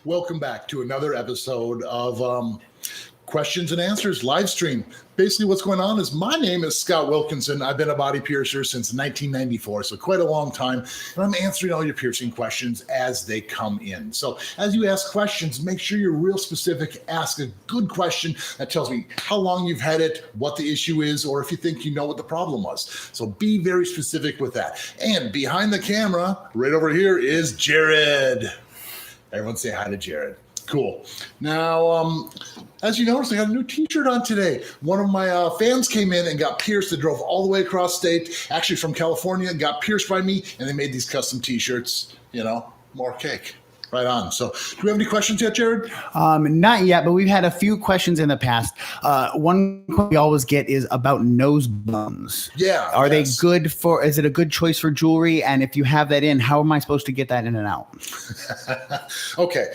Welcome back to another episode of Questions and Answers live stream. Basically, what's going on is my name is Scott Wilkinson. I've been a body piercer since 1994, so quite a long time. And I'm answering all your piercing questions as they come in. So as you ask questions, make sure you're real specific. Ask a good question that tells me how long you've had it, what the issue is, or if you think you know what the problem was. So be very specific with that. And behind the camera, right over here, is Jared. Everyone say hi to Jared. Cool. Now, as you noticed, I got a new t-shirt on today. One of my fans came in and got pierced. They drove all the way across state, actually from California, and got pierced by me, and they made these custom t-shirts, more cake. Right on. So do we have any questions yet, Jared? Not yet, but we've had a few questions in the past. One we always get is about nose bones. Yeah. Are they good for, is it a good choice for jewelry? And if you have that in, how am I supposed to get that in and out? Okay.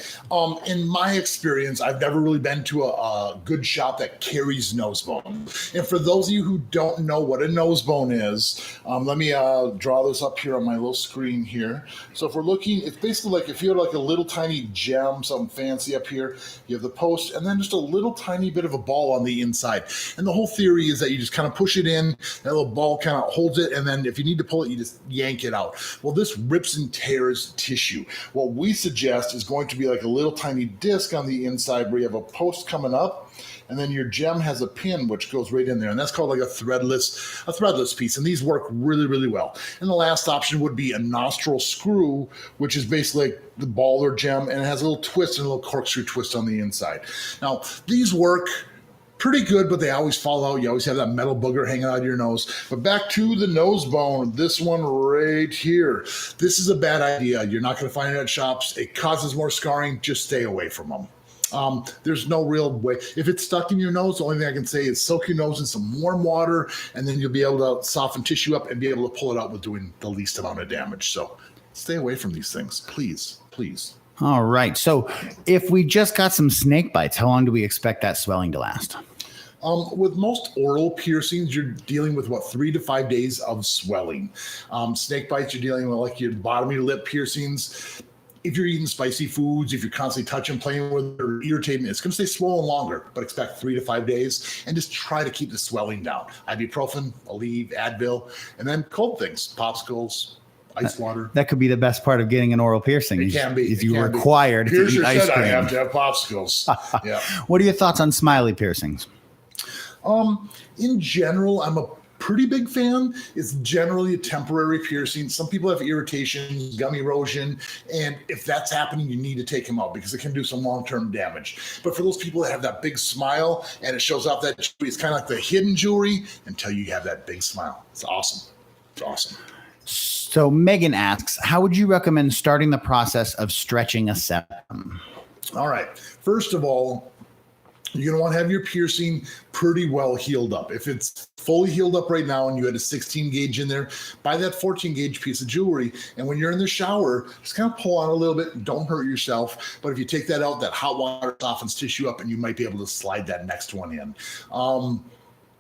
In my experience, I've never really been to a good shop that carries nose bone. And for those of you who don't know what a nose bone is, let me draw this up here on my little screen here. So if we're looking, it's basically like if you had like a little tiny gem, something fancy up here, you have the post, and then just a little tiny bit of a ball on the inside. And the whole theory is that you just kind of push it in, that little ball kind of holds it, and then if you need to pull it, you just yank it out. Well, this rips and tears tissue. What we suggest is going to be like a little tiny disc on the inside where you have a post coming up, and then your gem has a pin which goes right in there, and that's called like a threadless piece, and these work really, really well. And the last option would be a nostril screw, which is basically like the ball or gem, and it has a little twist and a little corkscrew twist on the inside. Now, these work pretty good, but they always fall out. You always have that metal booger hanging out of your nose. But back to the nose bone, this one right here. This is a bad idea. You're not going to find it at shops. It causes more scarring. Just stay away from them. There's no real way. If it's stuck in your nose, the only thing I can say is soak your nose in some warm water, and then you'll be able to soften tissue up and be able to pull it out with doing the least amount of damage. So stay away from these things, please, please. All right. So if we just got some snake bites, how long do we expect that swelling to last? With most oral piercings, you're dealing with 3 to 5 days of swelling. Snake bites, you're dealing with like your bottom of your lip piercings. If you're eating spicy foods, if you're constantly touching, playing with, or irritating, it's going to stay swollen longer, but expect 3 to 5 days, and just try to keep the swelling down. Ibuprofen, Aleve, Advil, and then cold things, popsicles, ice water. That could be the best part of getting an oral piercing. It can be. If you're required to eat ice cream. I have to have popsicles. Yeah. What are your thoughts on Smiley piercings? In general, I'm a pretty big fan. It's generally a temporary piercing. Some people have irritation, gum erosion, and if that's happening, you need to take them out because it can do some long-term damage. But for those people that have that big smile and it shows off that jewelry, it's kind of like the hidden jewelry until you have that big smile. It's awesome. It's awesome. So Megan asks, how would you recommend starting the process of stretching a septum? All right. First of all, you're going to want to have your piercing pretty well healed up. If it's fully healed up right now and you had a 16 gauge in there, buy that 14 gauge piece of jewelry. And when you're in the shower, just kind of pull on a little bit. Don't hurt yourself. But if you take that out, that hot water softens tissue up and you might be able to slide that next one in.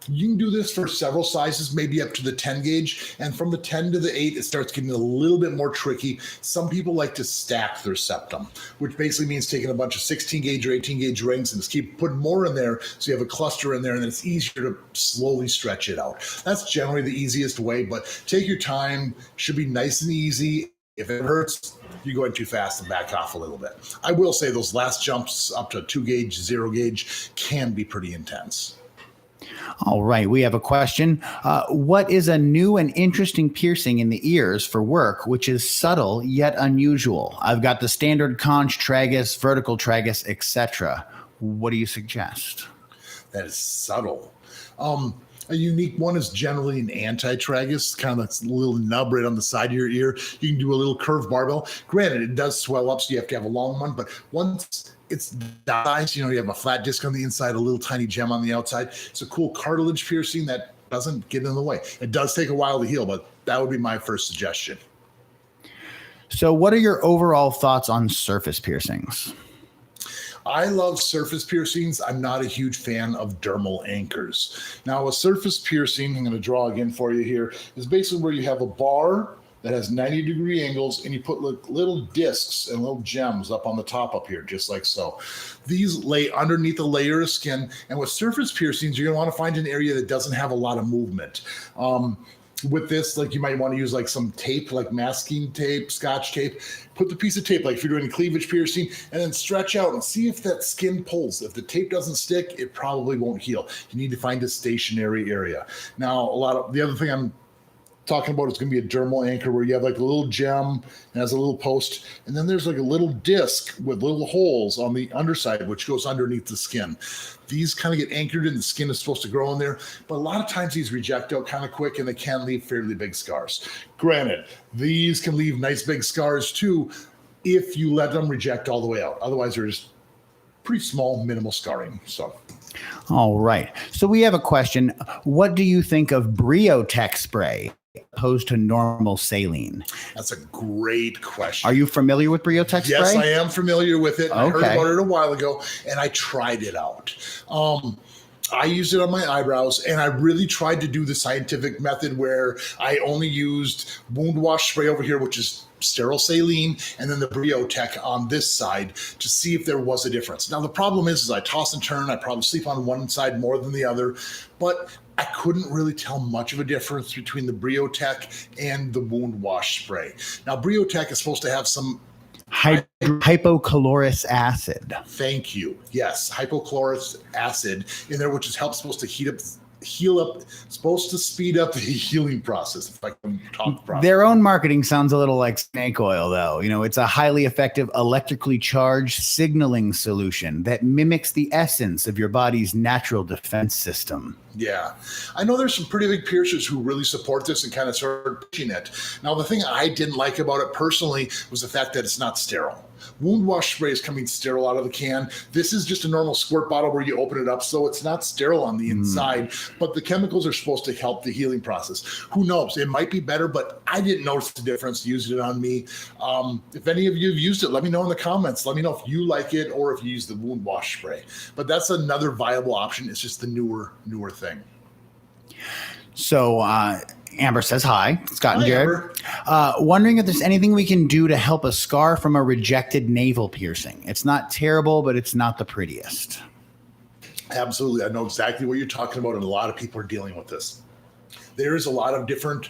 You can do this for several sizes, maybe up to the 10 gauge. And from the 10 to the 8, it starts getting a little bit more tricky. Some people like to stack their septum, which basically means taking a bunch of 16 gauge or 18 gauge rings and just keep putting more in there so you have a cluster in there, and then it's easier to slowly stretch it out. That's generally the easiest way, but take your time. Should be nice and easy. If it hurts, you're going too fast and back off a little bit. I will say those last jumps up to 2 gauge, 0 gauge can be pretty intense. All right. We have a question. What is a new and interesting piercing in the ears for work, which is subtle yet unusual? I've got the standard conch tragus, vertical tragus, etc. What do you suggest? That is subtle. A unique one is generally an anti-tragus, kind of that little nub right on the side of your ear. You can do a little curved barbell. Granted, it does swell up, so you have to have a long one, but once it's downsized, you have a flat disc on the inside, a little tiny gem on the outside. It's a cool cartilage piercing that doesn't get in the way. It does take a while to heal, but that would be my first suggestion. So what are your overall thoughts on surface piercings? I love surface piercings. I'm not a huge fan of dermal anchors. Now, a surface piercing, I'm going to draw again for you here, is basically where you have a bar that has 90-degree angles, and you put little discs and little gems up on the top up here, just like so. These lay underneath a layer of skin, and with surface piercings, you're going to want to find an area that doesn't have a lot of movement. With this, like you might want to use like some tape, like masking tape, scotch tape. Put the piece of tape, like if you're doing cleavage piercing, and then stretch out and see if that skin pulls. If the tape doesn't stick, it probably won't heal. You need to find a stationary area. Now, the other thing I'm talking about is going to be a dermal anchor where you have like a little gem and has a little post, and then there's like a little disc with little holes on the underside which goes underneath the skin. These kind of get anchored and the skin is supposed to grow in there, but a lot of times these reject out kind of quick and they can leave fairly big scars. Granted, these can leave nice big scars too if you let them reject all the way out. Otherwise, they're just pretty small, minimal scarring. So all right. So we have a question. What do you think of Briotech spray opposed to normal saline? That's a great question. Are you familiar with Briotech spray? Yes, I am familiar with it. Okay. I heard about it a while ago, and I tried it out. I used it on my eyebrows, and I really tried to do the scientific method where I only used wound wash spray over here, which is sterile saline, and then the Briotech on this side to see if there was a difference. Now, the problem is I toss and turn. I probably sleep on one side more than the other, but I couldn't really tell much of a difference between the Briotech and the wound wash spray. Now, Briotech is supposed to have some hypochlorous acid. Thank you. Yes, hypochlorous acid in there, which is supposed to supposed to speed up the healing process, if I can talk properly. Their own marketing sounds a little like snake oil, though. You know, it's a highly effective electrically charged signaling solution that mimics the essence of your body's natural defense system. Yeah. I know there's some pretty big piercers who really support this and kind of start pushing it. Now, the thing I didn't like about it personally was the fact that it's not sterile. Wound wash spray is coming sterile out of the can. This is just a normal squirt bottle where you open it up, so it's not sterile on the inside, but the chemicals are supposed to help the healing process. Who knows? It might be better, but I didn't notice the difference using it on me. If any of you have used it, let me know in the comments. Let me know if you like it or if you use the wound wash spray. But that's another viable option. It's just the newer thing. So, Amber says hi. Scott and Jared. Wondering if there's anything we can do to help a scar from a rejected navel piercing. It's not terrible, but it's not the prettiest. Absolutely. I know exactly what you're talking about, and a lot of people are dealing with this. There's a lot of different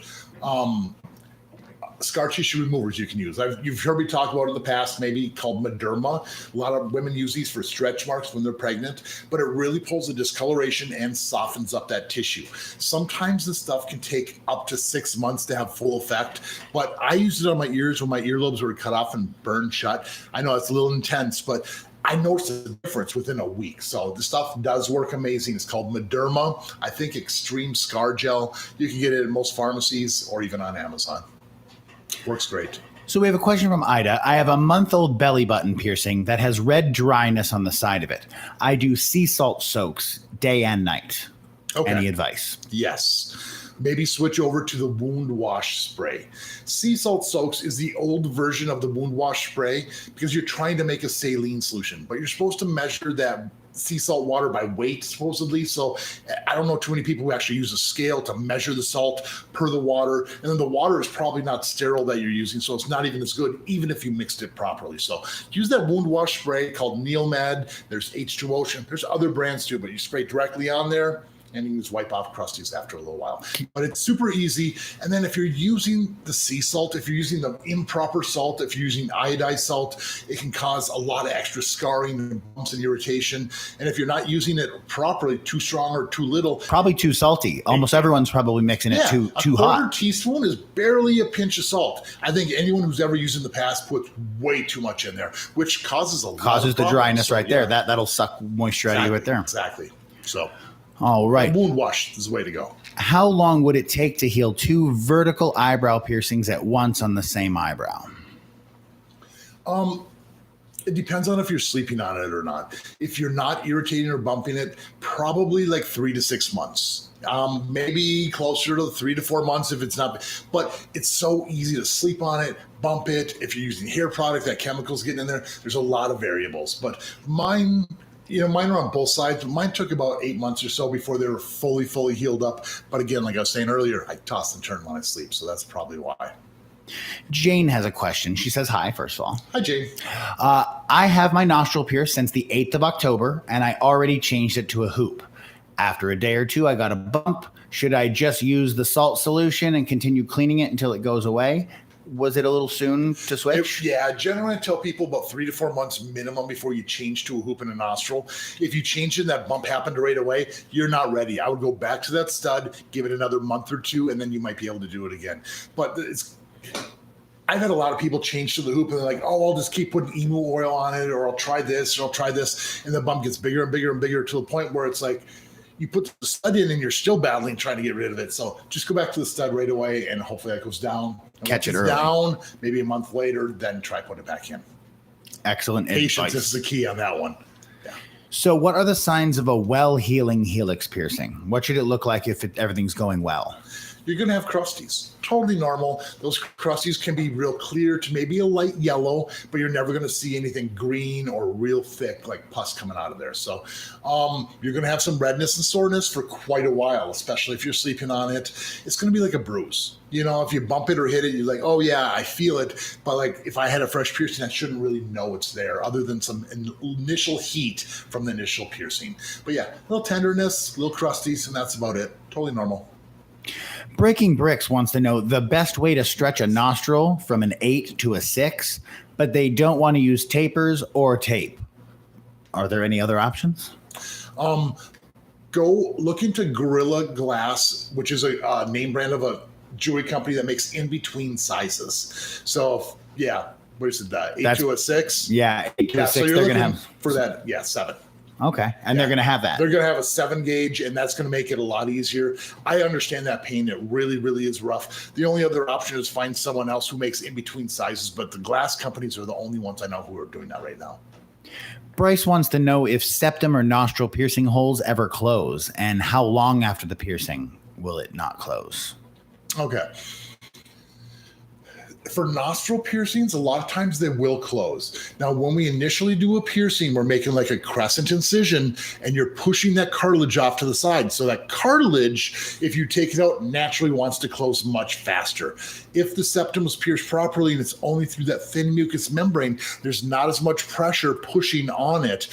scar tissue removers you can use. You've heard me talk about it in the past, maybe called Mederma. A lot of women use these for stretch marks when they're pregnant, but it really pulls the discoloration and softens up that tissue. Sometimes this stuff can take up to 6 months to have full effect, but I used it on my ears when my earlobes were cut off and burned shut. I know it's a little intense, but I noticed a difference within a week. So the stuff does work amazing. It's called Mederma. I think Extreme Scar Gel. You can get it at most pharmacies or even on Amazon. Works great. So we have a question from Ida. I have a month-old belly button piercing that has red dryness on the side of it. I do sea salt soaks day and night. Okay. Any advice? Yes. Maybe switch over to the wound wash spray. Sea salt soaks is the old version of the wound wash spray because you're trying to make a saline solution, but you're supposed to measure that sea salt water by weight, supposedly. So I don't know too many people who actually use a scale to measure the salt per the water. And then the water is probably not sterile that you're using, so it's not even as good, even if you mixed it properly. So use that wound wash spray called Neilmed. There's H2 Ocean. There's other brands too, but you spray directly on there, and you can just wipe off crusties after a little while. But it's super easy. And then if you're using the sea salt, if you're using the improper salt, if you're using iodized salt, it can cause a lot of extra scarring and bumps and irritation. And if you're not using it properly, too strong or too little. Probably too salty. Almost everyone's probably mixing it too hot. A 1/4 teaspoon is barely a pinch of salt. I think anyone who's ever used in the past puts way too much in there, which causes the dryness right there. That'll suck moisture out of you right there. Exactly. So. All right. Wound wash is the way to go. How long would it take to heal 2 vertical eyebrow piercings at once on the same eyebrow? It depends on if you're sleeping on it or not. If you're not irritating or bumping it, probably like 3 to 6 months. Maybe closer to 3 to 4 months if it's not. But it's so easy to sleep on it, bump it. If you're using hair product, that chemical's getting in there. There's a lot of variables. But mine are on both sides. Mine took about 8 months or so before they were fully healed up. But again, like I was saying earlier, I toss and turn when I sleep, so that's probably why. Jane has a question. She says, hi, first of all. Hi, Jane. I have my nostril pierced since the 8th of October, and I already changed it to a hoop. After a day or two, I got a bump. Should I just use the salt solution and continue cleaning it until it goes away? Was it a little soon to switch? Yeah, generally I tell people about 3 to 4 months minimum before you change to a hoop and a nostril. If you change it and that bump happened right away, you're not ready. I would go back to that stud, give it another month or two, and then you might be able to do it again. But I've had a lot of people change to the hoop and they're like, oh, I'll just keep putting emu oil on it, or I'll try this, or I'll try this. And the bump gets bigger and bigger and bigger to the point where it's like, you put the stud in and you're still battling trying to get rid of it. So just go back to the stud right away and hopefully that goes down. And catch it early. down, maybe a month later, then try putting it back in. Excellent Patience advice. is the key on that one. Yeah. So what are the signs of a well-healing helix piercing? What should it look like if everything's going well? You're going to have crusties. Totally normal. Those crusties can be real clear to maybe a light yellow, but you're never going to see anything green or real thick like pus coming out of there. So you're going to have some redness and soreness for quite a while, especially if you're sleeping on it. It's going to be like a bruise. You know, if you bump it or hit it, you're like, oh yeah, I feel it. But like if I had a fresh piercing, I shouldn't really know it's there other than some initial heat from the initial piercing. But yeah, a little tenderness, little crusties, and that's about it. Totally normal. Breaking Bricks wants to know the best way to stretch a nostril from an 8 to a 6, but they don't want to use tapers or tape. Are there any other options? Go look into Gorilla Glass, which is a name brand of a jewelry company that makes in-between sizes. So, yeah, what is it, 8 to a 6? Yeah, 8 to a 6, so you're they're going to looking have... for that, 7. Okay, and they're going to have that. They're going to have a 7 gauge, and that's going to make it a lot easier. I understand that pain. It really, really is rough. The only other option is find someone else who makes in-between sizes, but the glass companies are the only ones I know who are doing that right now. Bryce wants to know if septum or nostril piercing holes ever close, and how long after the piercing will it not close? Okay. For nostril piercings, a lot of times they will close. Now, when we initially do a piercing, we're making like a crescent incision and you're pushing that cartilage off to the side. So that cartilage, if you take it out, naturally wants to close much faster. If the septum is pierced properly and it's only through that thin mucous membrane, there's not as much pressure pushing on it.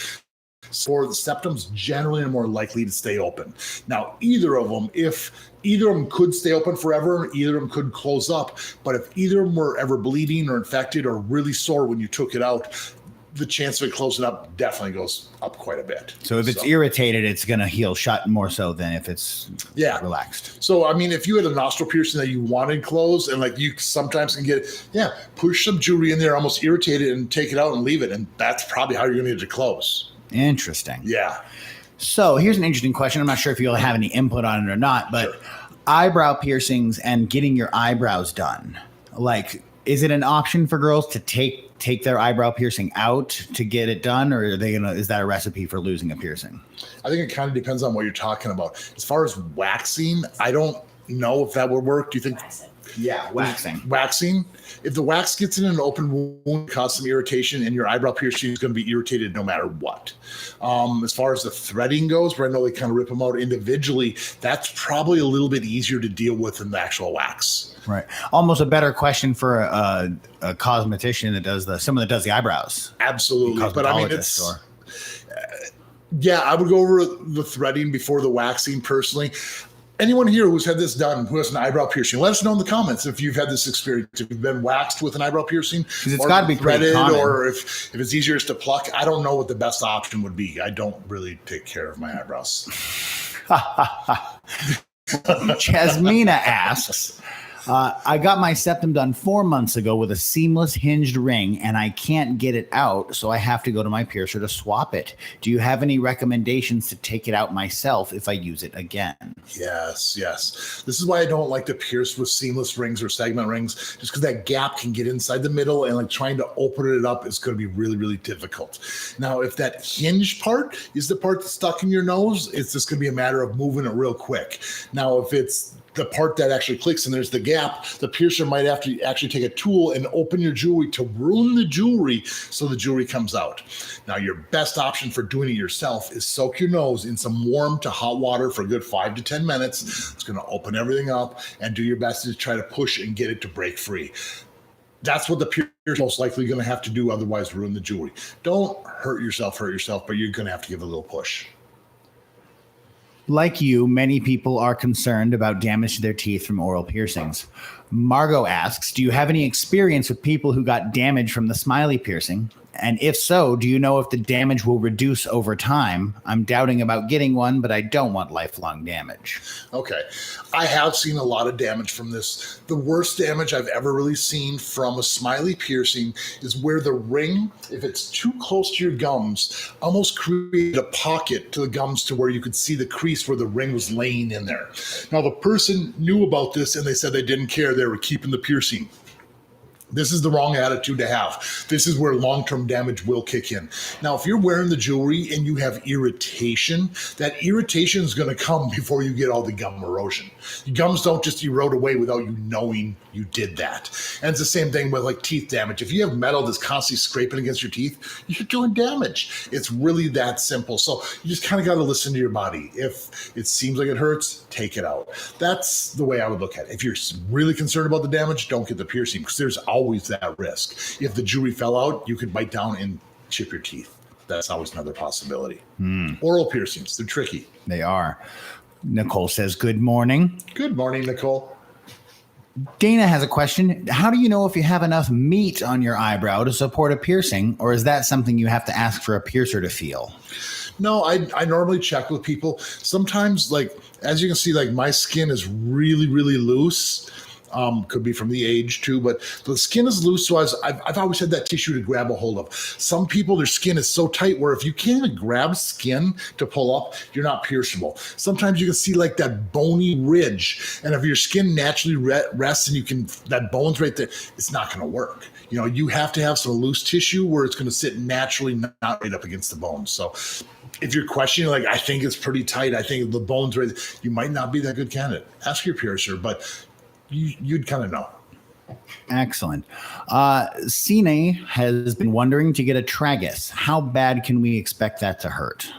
So the septums generally are more likely to stay open. Now, either of them could stay open forever, either of them could close up, but if either of them were ever bleeding or infected or really sore when you took it out, the chance of it closing up definitely goes up quite a bit. So if it's irritated, it's going to heal shut more so than if it's relaxed. So, I mean, if you had a nostril piercing that you wanted closed and like you sometimes can get, push some jewelry in there, almost irritated and take it out and leave it. And that's probably how you're going to get it to close. Interesting. Yeah. So here's an interesting question. I'm not sure if you'll have any input on it or not, but eyebrow piercings and getting your eyebrows done. Like, is it an option for girls to take their eyebrow piercing out to get it done, or is that a recipe for losing a piercing? I think it kind of depends on what you're talking about. As far as waxing, I don't know if that would work. Do you think? Yeah, waxing. Waxing. If the wax gets in an open wound, cause some irritation, and your eyebrow piercing is going to be irritated no matter what. As far as the threading goes, where I know they kind of rip them out individually, that's probably a little bit easier to deal with than the actual wax. Right. Almost a better question for a cosmetician that does someone that does the eyebrows. Absolutely. But I mean, I would go over the threading before the waxing personally. Anyone here who's had this done, who has an eyebrow piercing, let us know in the comments if you've had this experience, if you've been waxed with an eyebrow piercing, it's got to be threaded, or if it's easier to pluck. I don't know what the best option would be. I don't really take care of my eyebrows. Chasmina asks, I got my septum done 4 months ago with a seamless hinged ring, and I can't get it out, so I have to go to my piercer to swap it. Do you have any recommendations to take it out myself if I use it again? Yes. This is why I don't like to pierce with seamless rings or segment rings, just because that gap can get inside the middle, and like trying to open it up is going to be really, really difficult. Now, if that hinge part is the part that's stuck in your nose, it's just going to be a matter of moving it real quick. Now, if it's the part that actually clicks and there's the gap, the piercer might have to actually take a tool and open your jewelry to ruin the jewelry so the jewelry comes out. Now, your best option for doing it yourself is soak your nose in some warm to hot water for a good 5 to 10 minutes. It's going to open everything up, and do your best to try to push and get it to break free. That's what the piercer is most likely going to have to do, otherwise ruin the jewelry. Don't hurt yourself, but you're going to have to give it a little push. Like you, many people are concerned about damage to their teeth from oral piercings. Margot asks, do you have any experience with people who got damage from the Smiley piercing? And if so, do you know if the damage will reduce over time? I'm doubting about getting one, but I don't want lifelong damage. Okay. I have seen a lot of damage from this. The worst damage I've ever really seen from a Smiley piercing is where the ring, if it's too close to your gums, almost created a pocket to the gums to where you could see the crease where the ring was laying in there. Now, the person knew about this and they said they didn't care. They were keeping the piercing. This is the wrong attitude to have. This is where long-term damage will kick in. Now, if you're wearing the jewelry and you have irritation, that irritation is going to come before you get all the gum erosion. Your gums don't just erode away without you knowing you did that. And it's the same thing with like teeth damage. If you have metal that's constantly scraping against your teeth, you're doing damage. It's really that simple. So you just kind of got to listen to your body. If it seems like it hurts, take it out. That's the way I would look at it. If you're really concerned about the damage, don't get the piercing, because there's always that risk. If the jewelry fell out, you could bite down and chip your teeth. That's always another possibility. Oral piercings, they're tricky. They are. Nicole says, good morning. Good morning, Nicole. Dana has a question. How do you know if you have enough meat on your eyebrow to support a piercing, or is that something you have to ask for a piercer to feel? No, I normally check with people. Sometimes, like, as you can see, like my skin is really, really loose. Could be from the age too, but the skin is loose. So I've always had that tissue to grab a hold of. Some people, their skin is so tight where if you can't even grab skin to pull up, you're not pierceable. Sometimes you can see like that bony ridge. And if your skin naturally rests and you can, that bone's right there, it's not going to work. You know, you have to have some loose tissue where it's going to sit naturally, not right up against the bone. So if you're questioning, like, I think it's pretty tight, I think the bone's right, you might not be that good candidate. Ask your piercer, but you'd kind of know. Excellent. Cine has been wondering to get a tragus. How bad can we expect that to hurt?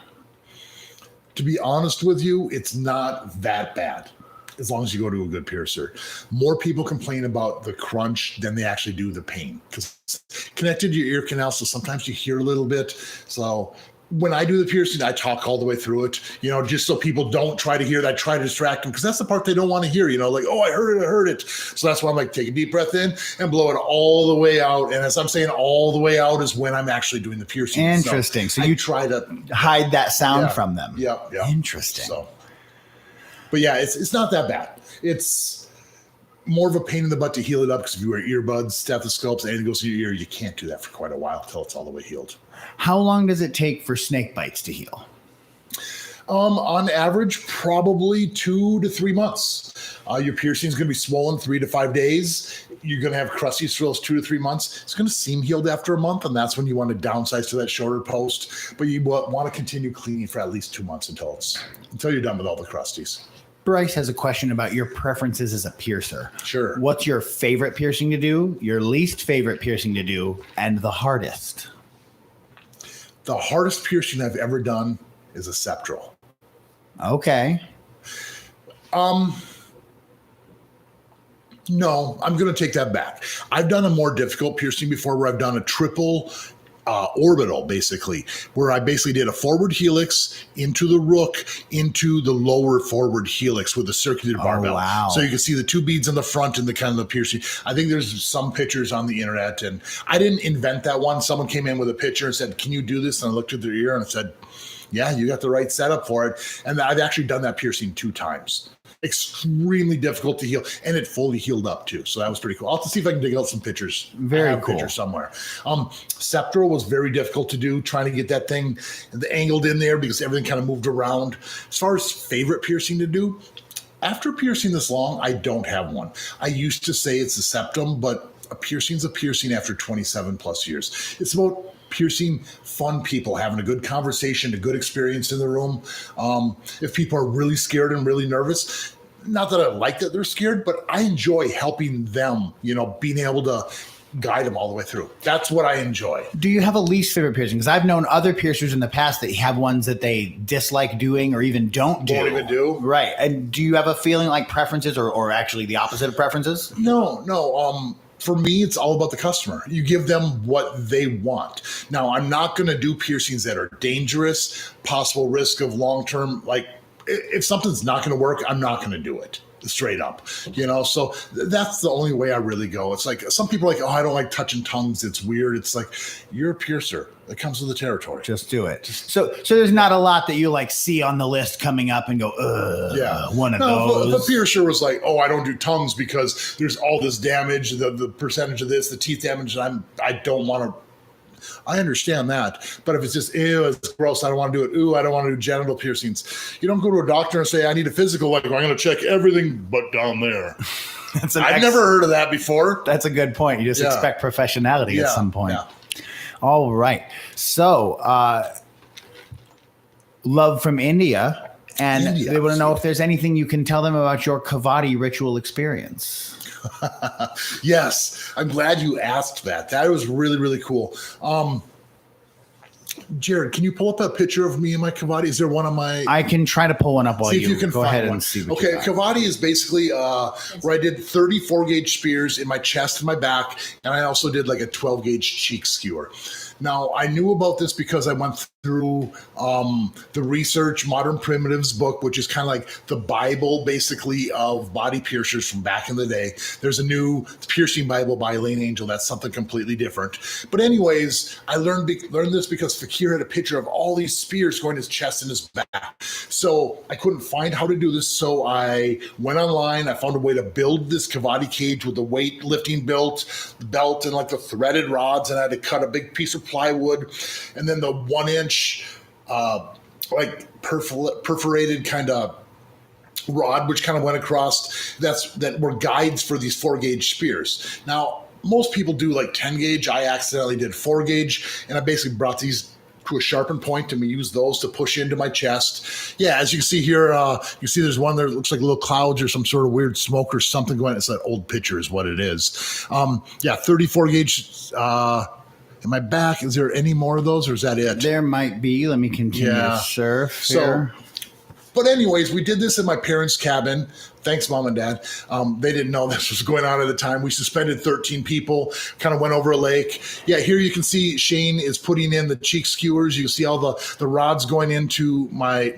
To be honest with you, it's not that bad, as long as you go to a good piercer. More people complain about the crunch than they actually do the pain, because it's connected to your ear canal, so sometimes you hear a little bit. So when I do the piercing, I talk all the way through it, you know, just so people don't try to hear that, try to distract them, because that's the part they don't want to hear, you know, like, oh, I heard it. So that's why I'm like, take a deep breath in and blow it all the way out. And as I'm saying, all the way out is when I'm actually doing the piercing. Interesting. So you try to hide that sound from them. Yeah. Interesting. So, but yeah, it's not that bad. It's more of a pain in the butt to heal it up, because if you wear earbuds, stethoscopes, anything goes in your ear, you can't do that for quite a while until it's all the way healed. How long does it take for snake bites to heal? On average, probably 2 to 3 months. Your piercing is going to be swollen 3 to 5 days. You're going to have crusty swells 2 to 3 months. It's going to seem healed after a month, and that's when you want to downsize to that shorter post. But you want to continue cleaning for at least 2 months until you're done with all the crusties. Bryce has a question about your preferences as a piercer. Sure. What's your favorite piercing to do, your least favorite piercing to do, and the hardest? The hardest piercing I've ever done is a septral. Okay. No, I'm going to take that back. I've done a more difficult piercing before, where I've done a triple orbital, basically, where I basically did a forward helix into the rook, into the lower forward helix with a circular barbell. Wow. So you can see the 2 beads in the front and the kind of the piercing. I think there's some pictures on the internet, and I didn't invent that one. Someone came in with a picture and said, can you do this? And I looked at their ear and I said, yeah, you got the right setup for it. And I've actually done that piercing 2 times. Extremely difficult to heal, and it fully healed up too. So that was pretty cool. I'll have to see if I can dig out some pictures. Very cool. Pictures somewhere. Septral was very difficult to do, trying to get that thing angled in there, because everything kind of moved around. As far as favorite piercing to do, after piercing this long, I don't have one. I used to say it's a septum, but a piercing's a piercing after 27 plus years. It's about piercing fun people, having a good conversation, a good experience in the room. If people are really scared and really nervous, not that I like that they're scared, but I enjoy helping them, being able to guide them all the way through. That's what I enjoy. Do you have a least favorite piercing? Because I've known other piercers in the past that have ones that they dislike doing or even don't do. Won't even do? Right. And do you have a feeling like preferences or actually the opposite of preferences? No. For me, it's all about the customer. You give them what they want. Now, I'm not going to do piercings that are dangerous, possible risk of long-term, like if something's not going to work, I'm not going to do it. Straight up, so that's the only way I really go. It's like some people are like, oh, I don't like touching tongues. It's weird. It's like, you're a piercer. It comes with the territory. Just do it. So there's not a lot that you like see on the list coming up and go, one of those. If a piercer was like, oh, I don't do tongues because there's all this damage, the percentage of this, the teeth damage, and I don't want to. I understand that. But if it's just, ew, it's gross, I don't want to do it. Ooh, I don't want to do genital piercings. You don't go to a doctor and say, I need a physical. Like, I'm going to check everything but down there. I've never heard of that before. That's a good point. You just expect professionality at some point. Yeah. All right. So, Love from India. And they want to know if there's anything you can tell them about your Kavadi ritual experience. Yes, I'm glad you asked that. That was really, really cool. Jared, can you pull up a picture of me and my Kavadi? Is there one on my... I can try to pull one up while you can go ahead and see what you got. Kavadi is basically where I did 34 gauge spears in my chest and my back, and I also did like a 12 gauge cheek skewer. Now, I knew about this because I went through the Research Modern Primitives book, which is kind of like the Bible, basically, of body piercers from back in the day. There's a new piercing Bible by Elaine Angel. That's something completely different. But anyways, I learned this because Fakir had a picture of all these spears going to his chest and his back. So I couldn't find how to do this. So I went online. I found a way to build this Kavadi cage with the weightlifting belt and like the threaded rods. And I had to cut a big piece of plywood, and then the 1 inch perforated kind of rod, which kind of went across, that were guides for these 4 gauge spears. Now, most people do like 10 gauge. I accidentally did 4 gauge, and I basically brought these to a sharpened point and we use those to push into my chest. Yeah, as you can see here, you see there's one there that looks like little clouds or some sort of weird smoke or something going. It's that old picture is what it is. 34 gauge in my back. Is there any more of those, or is that it? There might be. Let me continue to surf here. But anyways, we did this in my parents' cabin. Thanks, Mom and Dad. They didn't know this was going on at the time. We suspended 13 people, kind of went over a lake. Yeah, here you can see Shane is putting in the cheek skewers. You see all the rods going into my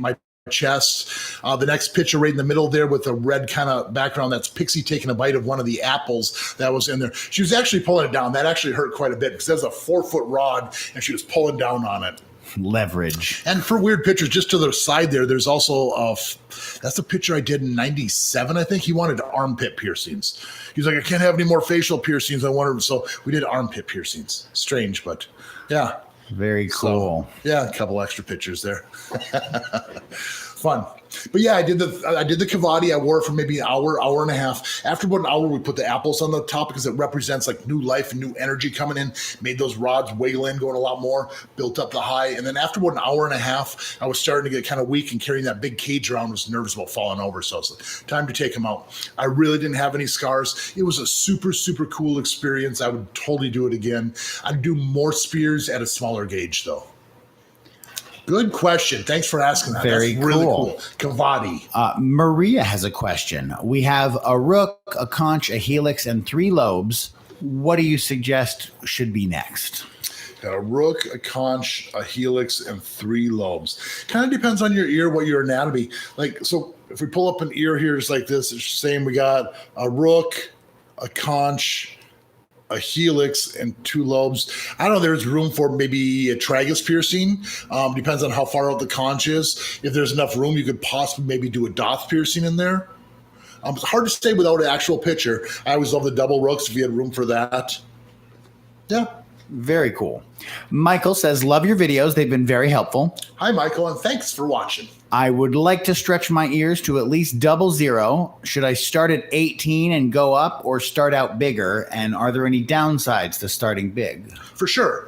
chest. The next picture right in the middle there with the red kind of background, that's Pixie taking a bite of one of the apples that was in there. She was actually pulling it down. That actually hurt quite a bit because there's a 4-foot rod and she was pulling down on it. Leverage. And for weird pictures, just to the side there's also that's a picture I did in 97, I think. He wanted armpit piercings. He's like, I can't have any more facial piercings. I wanted, so we did armpit piercings. Strange, but yeah. Very cool. So, yeah, a couple extra pictures there. Fun. But yeah, I did the Kavadi. I wore it for maybe an hour and a half. After about an hour, we put the apples on the top because it represents like new life and new energy coming in. Made those rods wiggle in, going a lot more. Built up the high. And then after about an hour and a half, I was starting to get kind of weak, and carrying that big cage around was nervous about falling over. So it's like, time to take them out. I really didn't have any scars. It was a super, super cool experience. I would totally do it again. I'd do more spears at a smaller gauge though. Good question. Thanks for asking that. Very That's really cool. Kavadi. Maria has a question. We have a rook, a conch, a helix, and 3 lobes. What do you suggest should be next? Got a rook, a conch, a helix, and 3 lobes. Kind of depends on your ear, what your anatomy. Like, so if we pull up an ear here, just like this, it's saying we got a rook, a conch, a helix, and 2 lobes. I don't know, there's room for maybe a tragus piercing. Depends on how far out the conch is. If there's enough room, you could possibly maybe do a Daith piercing in there. It's hard to say without an actual picture. I always love the double rooks if you had room for that. Yeah. Very cool. Michael says, love your videos. They've been very helpful. Hi, Michael, and thanks for watching. I would like to stretch my ears to at least 00. Should I start at 18 and go up, or start out bigger? And are there any downsides to starting big? For sure.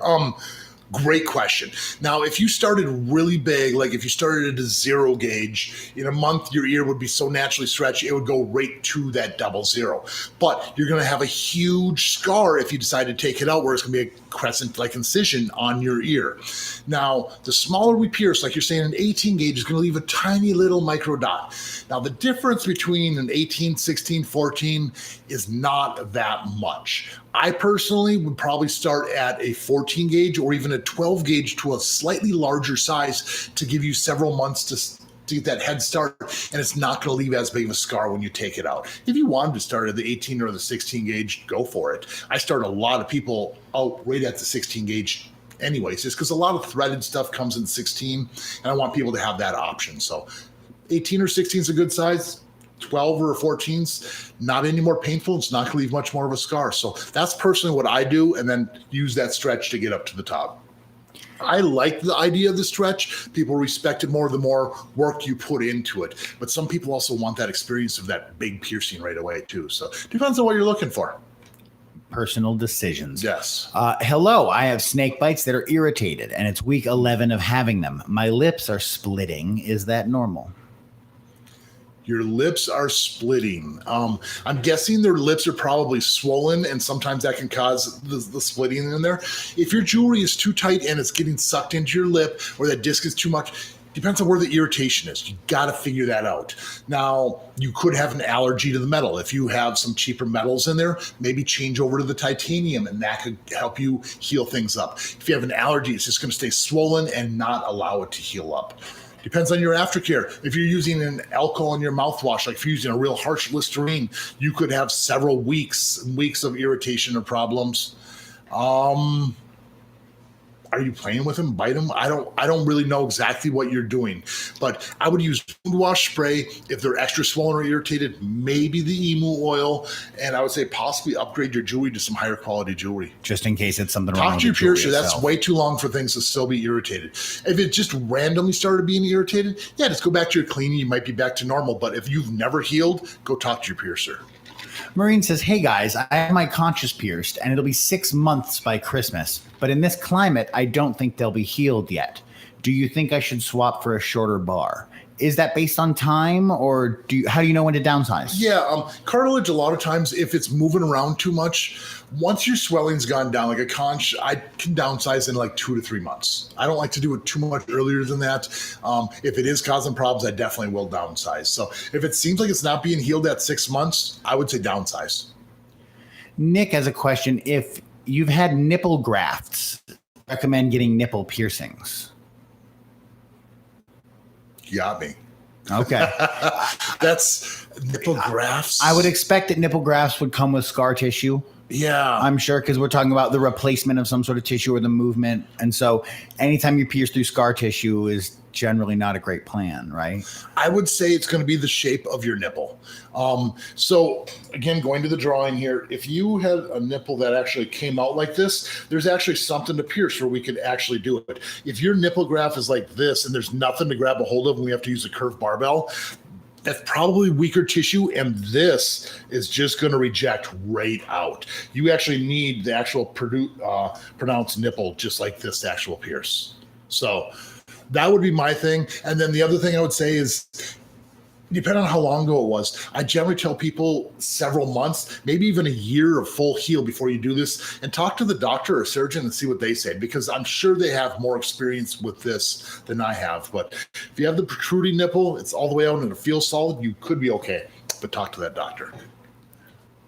Great question. Now, if you started really big, like if you started at a 0 gauge, in a month, your ear would be so naturally stretched, it would go right to that 00. But you're going to have a huge scar if you decide to take it out, where it's going to be a crescent-like incision on your ear. Now, the smaller we pierce, like you're saying, an 18 gauge is going to leave a tiny little micro dot. Now, the difference between an 18, 16, 14 is not that much. I personally would probably start at a 14 gauge or even a 12 gauge to a slightly larger size to give you several months to get that head start, and it's not going to leave as big of a scar when you take it out. If you wanted to start at the 18 or the 16 gauge, go for it. I start a lot of people out right at the 16 gauge anyways, just because a lot of threaded stuff comes in 16, and I want people to have that option. So 18 or 16 is a good size. 12 or 14's not any more painful. It's not going to leave much more of a scar. So that's personally what I do, and then use that stretch to get up to the top. I like the idea of the stretch. People respect it more the more work you put into it. But some people also want that experience of that big piercing right away too. So depends on what you're looking for. Personal decisions. Yes. Hello, I have snake bites that are irritated, and it's week 11 of having them. My lips are splitting. Is that normal? Your lips are splitting. I'm guessing their lips are probably swollen, and sometimes that can cause the splitting in there. If your jewelry is too tight and it's getting sucked into your lip, or that disc is too much, depends on where the irritation is. You got to figure that out. Now, you could have an allergy to the metal. If you have some cheaper metals in there, maybe change over to the titanium, and that could help you heal things up. If you have an allergy, it's just going to stay swollen and not allow it to heal up. Depends on your aftercare. If you're using an alcohol in your mouthwash, like if you're using a real harsh Listerine, you could have several weeks and weeks of irritation or problems. Are you playing with them? Bite them? I don't really know exactly what you're doing, but I would use wound wash spray if they're extra swollen or irritated. Maybe the emu oil, and I would say possibly upgrade your jewelry to some higher quality jewelry, just in case it's something wrong. Talk to your piercer. That's way too long for things to still be irritated. If it just randomly started being irritated, yeah, just go back to your cleaning. You might be back to normal. But if you've never healed, go talk to your piercer. Maureen says, hey guys, I have my conchas pierced and it'll be 6 months by Christmas. But in this climate, I don't think they'll be healed yet. Do you think I should swap for a shorter bar? Is that based on time, or how do you know when to downsize? Yeah, cartilage, a lot of times, if it's moving around too much, once your swelling's gone down, like a conch, I can downsize in like 2 to 3 months. I don't like to do it too much earlier than that. If it is causing problems, I definitely will downsize. So if it seems like it's not being healed at 6 months, I would say downsize. Nick has a question. If you've had nipple grafts, recommend getting nipple piercings? You got me. Okay. That's nipple grafts. I would expect that nipple grafts would come with scar tissue. Yeah. I'm sure, because we're talking about the replacement of some sort of tissue or the movement. And so anytime you pierce through scar tissue is generally not a great plan, right? I would say it's going to be the shape of your nipple. So again, going to the drawing here, if you had a nipple that actually came out like this, there's actually something to pierce where we could actually do it. If your nipple graft is like this and there's nothing to grab a hold of and we have to use a curved barbell, that's probably weaker tissue, and this is just going to reject right out. You actually need the actual pronounced nipple, just like this actual pierce. So that would be my thing. And then the other thing I would say is, depending on how long ago it was, I generally tell people several months, maybe even a year of full heal before you do this, and talk to the doctor or surgeon and see what they say, because I'm sure they have more experience with this than I have. But if you have the protruding nipple, it's all the way out and it feels solid, you could be okay. But talk to that doctor.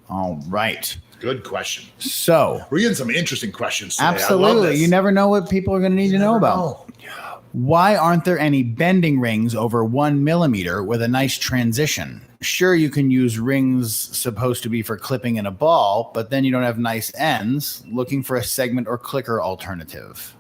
All right. Good question. So we're getting some interesting questions today. Absolutely. You never know what people are going to need to know about. Why aren't there any bending rings over 1 millimeter with a nice transition? Sure, you can use rings supposed to be for clipping in a ball, but then you don't have nice ends. Looking for a segment or clicker alternative.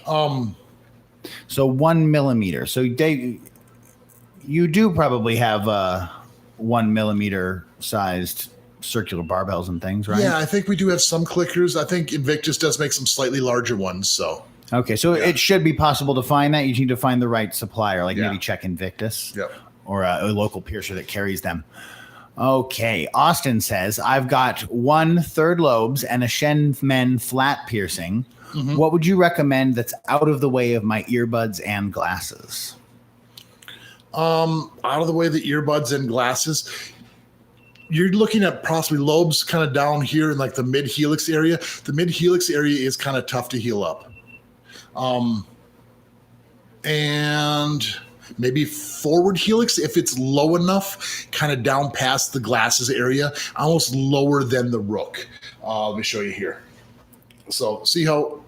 So 1 millimeter. So you do probably have 1 millimeter sized circular barbells and things, right? Yeah, I think we do have some clickers. I think Invictus does make some slightly larger ones, so. Okay, so it should be possible to find that. You need to find the right supplier, like maybe check Invictus or a local piercer that carries them. Okay. Austin says, I've got 1/3 lobes and a Shen Men flat piercing. What would you recommend that's out of the way of my earbuds and glasses? Out of the way, the earbuds and glasses. You're looking at possibly lobes kind of down here in like the mid helix area. The mid helix area is kind of tough to heal up. And maybe forward helix if it's low enough, kind of down past the glasses area, almost lower than the rook. Let me show you here. So see how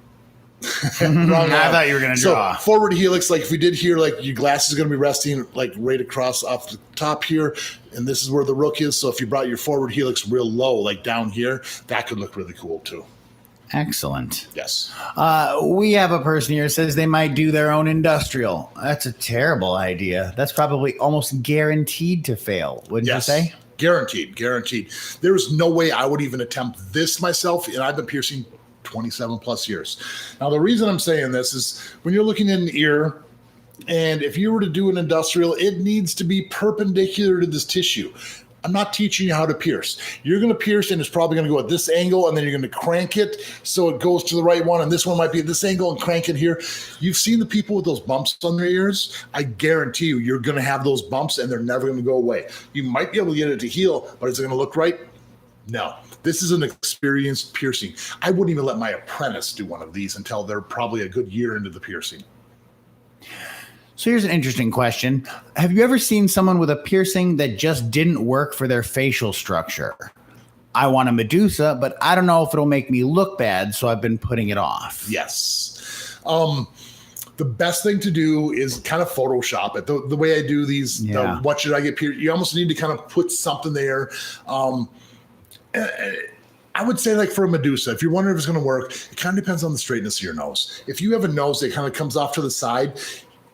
I thought you were going to draw. So forward helix, like if we did here, like your glasses are going to be resting like right across off the top here, and this is where the rook is. So if you brought your forward helix real low, like down here, that could look really cool too. Excellent. Yes. We have a person here who says they might do their own industrial. That's a terrible idea. That's probably almost guaranteed to fail, wouldn't you say? Guaranteed. There is no way I would even attempt this myself, and I've been piercing 27 plus years. Now, the reason I'm saying this is when you're looking at an ear, and if you were to do an industrial, it needs to be perpendicular to this tissue. I'm not teaching you how to pierce. You're going to pierce, and it's probably going to go at this angle, and then you're going to crank it so it goes to the right one, and this one might be at this angle and crank it here. You've seen the people with those bumps on their ears. I guarantee you're going to have those bumps, and they're never going to go away. You might be able to get it to heal, but is it going to look right? No. This is an experienced piercing. I wouldn't even let my apprentice do one of these until they're probably a good year into the piercing. So here's an interesting question. Have you ever seen someone with a piercing that just didn't work for their facial structure? I want a Medusa, but I don't know if it'll make me look bad, so I've been putting it off. Yes. The best thing to do is kind of Photoshop it. The way I do these, what should I get pierced? You almost need to kind of put something there. I would say like for a Medusa, if you're wondering if it's going to work, it kind of depends on the straightness of your nose. If you have a nose that kind of comes off to the side,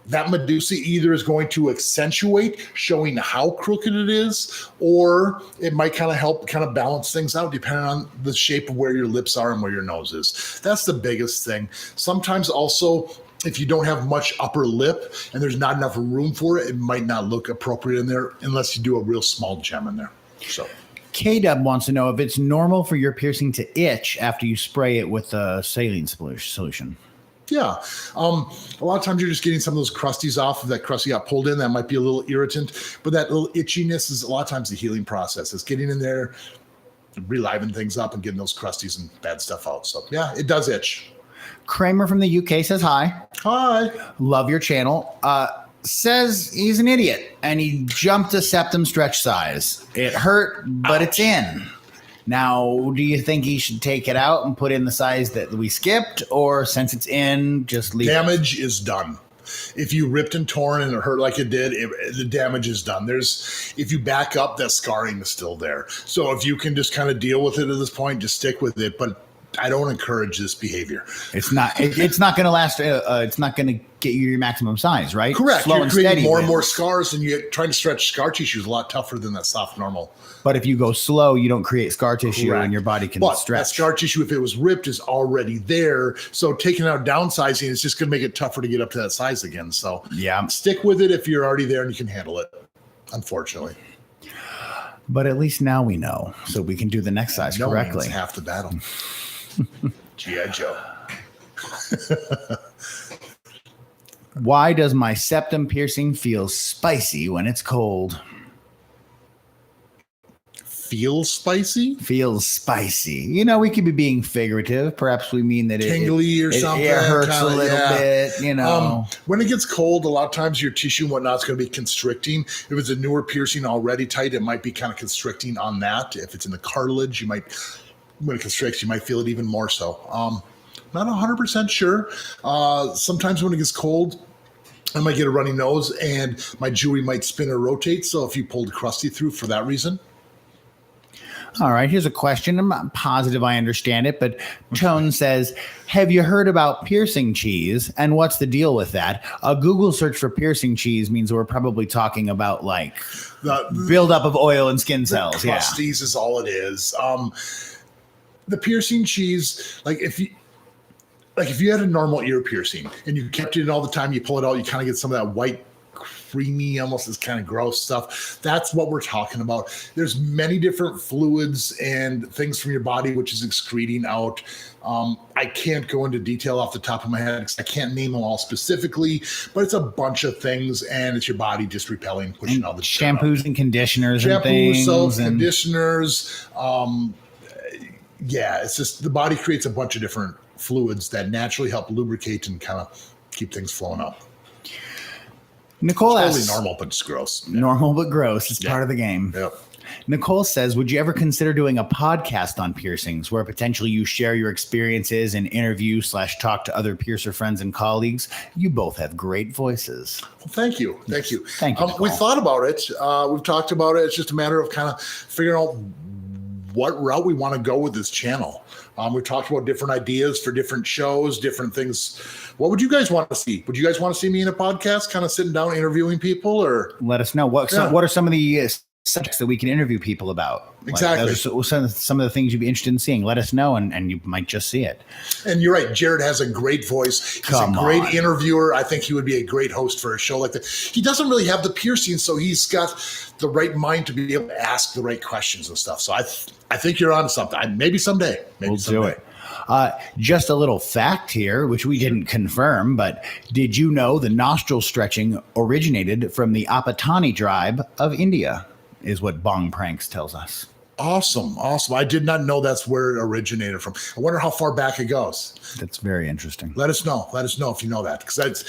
that Medusa either is going to accentuate showing how crooked it is, or it might kind of help kind of balance things out depending on the shape of where your lips are and where your nose is. That's the biggest thing. Sometimes also, if you don't have much upper lip and there's not enough room for it, it might not look appropriate in there unless you do a real small gem in there. So K-Dub wants to know if it's normal for your piercing to itch after you spray it with a saline solution. Yeah. A lot of times you're just getting some of those crusties off. If that crusty got pulled in, that might be a little irritant. But that little itchiness is a lot of times the healing process. It's getting in there, reliving things up, and getting those crusties and bad stuff out. So, yeah, it does itch. Kramer from the UK says hi. Hi. Love your channel. Says he's an idiot, and he jumped a septum stretch size. It hurt, but it's in. Now, do you think he should take it out and put in the size that we skipped, or since it's in, just leave Damage is done. If you ripped and torn and it hurt like it did, the damage is done. If you back up, that scarring is still there. So if you can just kind of deal with it at this point, just stick with it. But I don't encourage this behavior. It's not going to last. It's not going to get you your maximum size, right? Correct. Slow You're and creating steady more and wins. more scars, and you're trying to stretch scar tissue is a lot tougher than that soft normal. But if you go slow, you don't create scar tissue, Correct. and your body can But stretch. that scar tissue, if it was ripped, is already there. So taking out downsizing is just going to make it tougher to get up to that size again. So yeah, stick with it if you're already there and you can handle it. Unfortunately. But at least now we know, so we can do the next size correctly. It's half the battle. G.I. Joe. Why does my septum piercing feel spicy when it's cold? Feels spicy? Feels spicy. You know, we could be being figurative. Perhaps we mean that tingly or something. It hurts a little bit, you know. When it gets cold, a lot of times your tissue and whatnot is going to be constricting. If it's a newer piercing already tight, it might be kind of constricting on that. If it's in the cartilage, when it constricts, you might feel it even more so. Not 100% sure. Sometimes when it gets cold, I might get a runny nose and my jewelry might spin or rotate. So if you pulled a crusty through for that reason. All right, here's a question. I'm not positive I understand it, but Tone says, have you heard about piercing cheese? And what's the deal with that? A Google search for piercing cheese means we're probably talking about like the buildup of oil and skin cells. Crusties is all it is. The piercing cheese, if you had a normal ear piercing and you kept it in all the time, you pull it out, you kind of get some of that white creamy, almost this kind of gross stuff. That's what we're talking about. There's many different fluids and things from your body which is excreting out. I can't go into detail off the top of my head because I can't name them all specifically, but it's a bunch of things, and it's your body just repelling, pushing all the shampoos and conditioners and things. Soaps, conditioners. It's just the body creates a bunch of different fluids that naturally help lubricate and kind of keep things flowing up. Nicole it's asks, totally normal, but it's gross. Yeah. Normal but gross. It's part of the game. Yep. Nicole says, would you ever consider doing a podcast on piercings where potentially you share your experiences and interview/talk to other piercer friends and colleagues? You both have great voices. Well, thank you. Thank you. Thank you. We thought about it. We've talked about it. It's just a matter of kind of figuring out what route we want to go with this channel. We've talked about different ideas for different shows, different things. What would you guys want to see? Would you guys want to see me in a podcast, kind of sitting down interviewing people, or let us know what are some of the subjects that we can interview people about? Exactly. Like, those are some of the things you'd be interested in seeing. Let us know, and you might just see it. And you're right. Jared has a great voice. He's a great interviewer. I think he would be a great host for a show like that. He doesn't really have the piercing, so he's got the right mind to be able to ask the right questions and stuff. So I think you're on something. Maybe someday. We'll do it. Just a little fact here, which we didn't confirm, but did you know the nostril stretching originated from the Apatani tribe of India, is what Bong Pranks tells us. Awesome. I did not know that's where it originated from. I wonder how far back it goes. That's very interesting. Let us know if you know that, because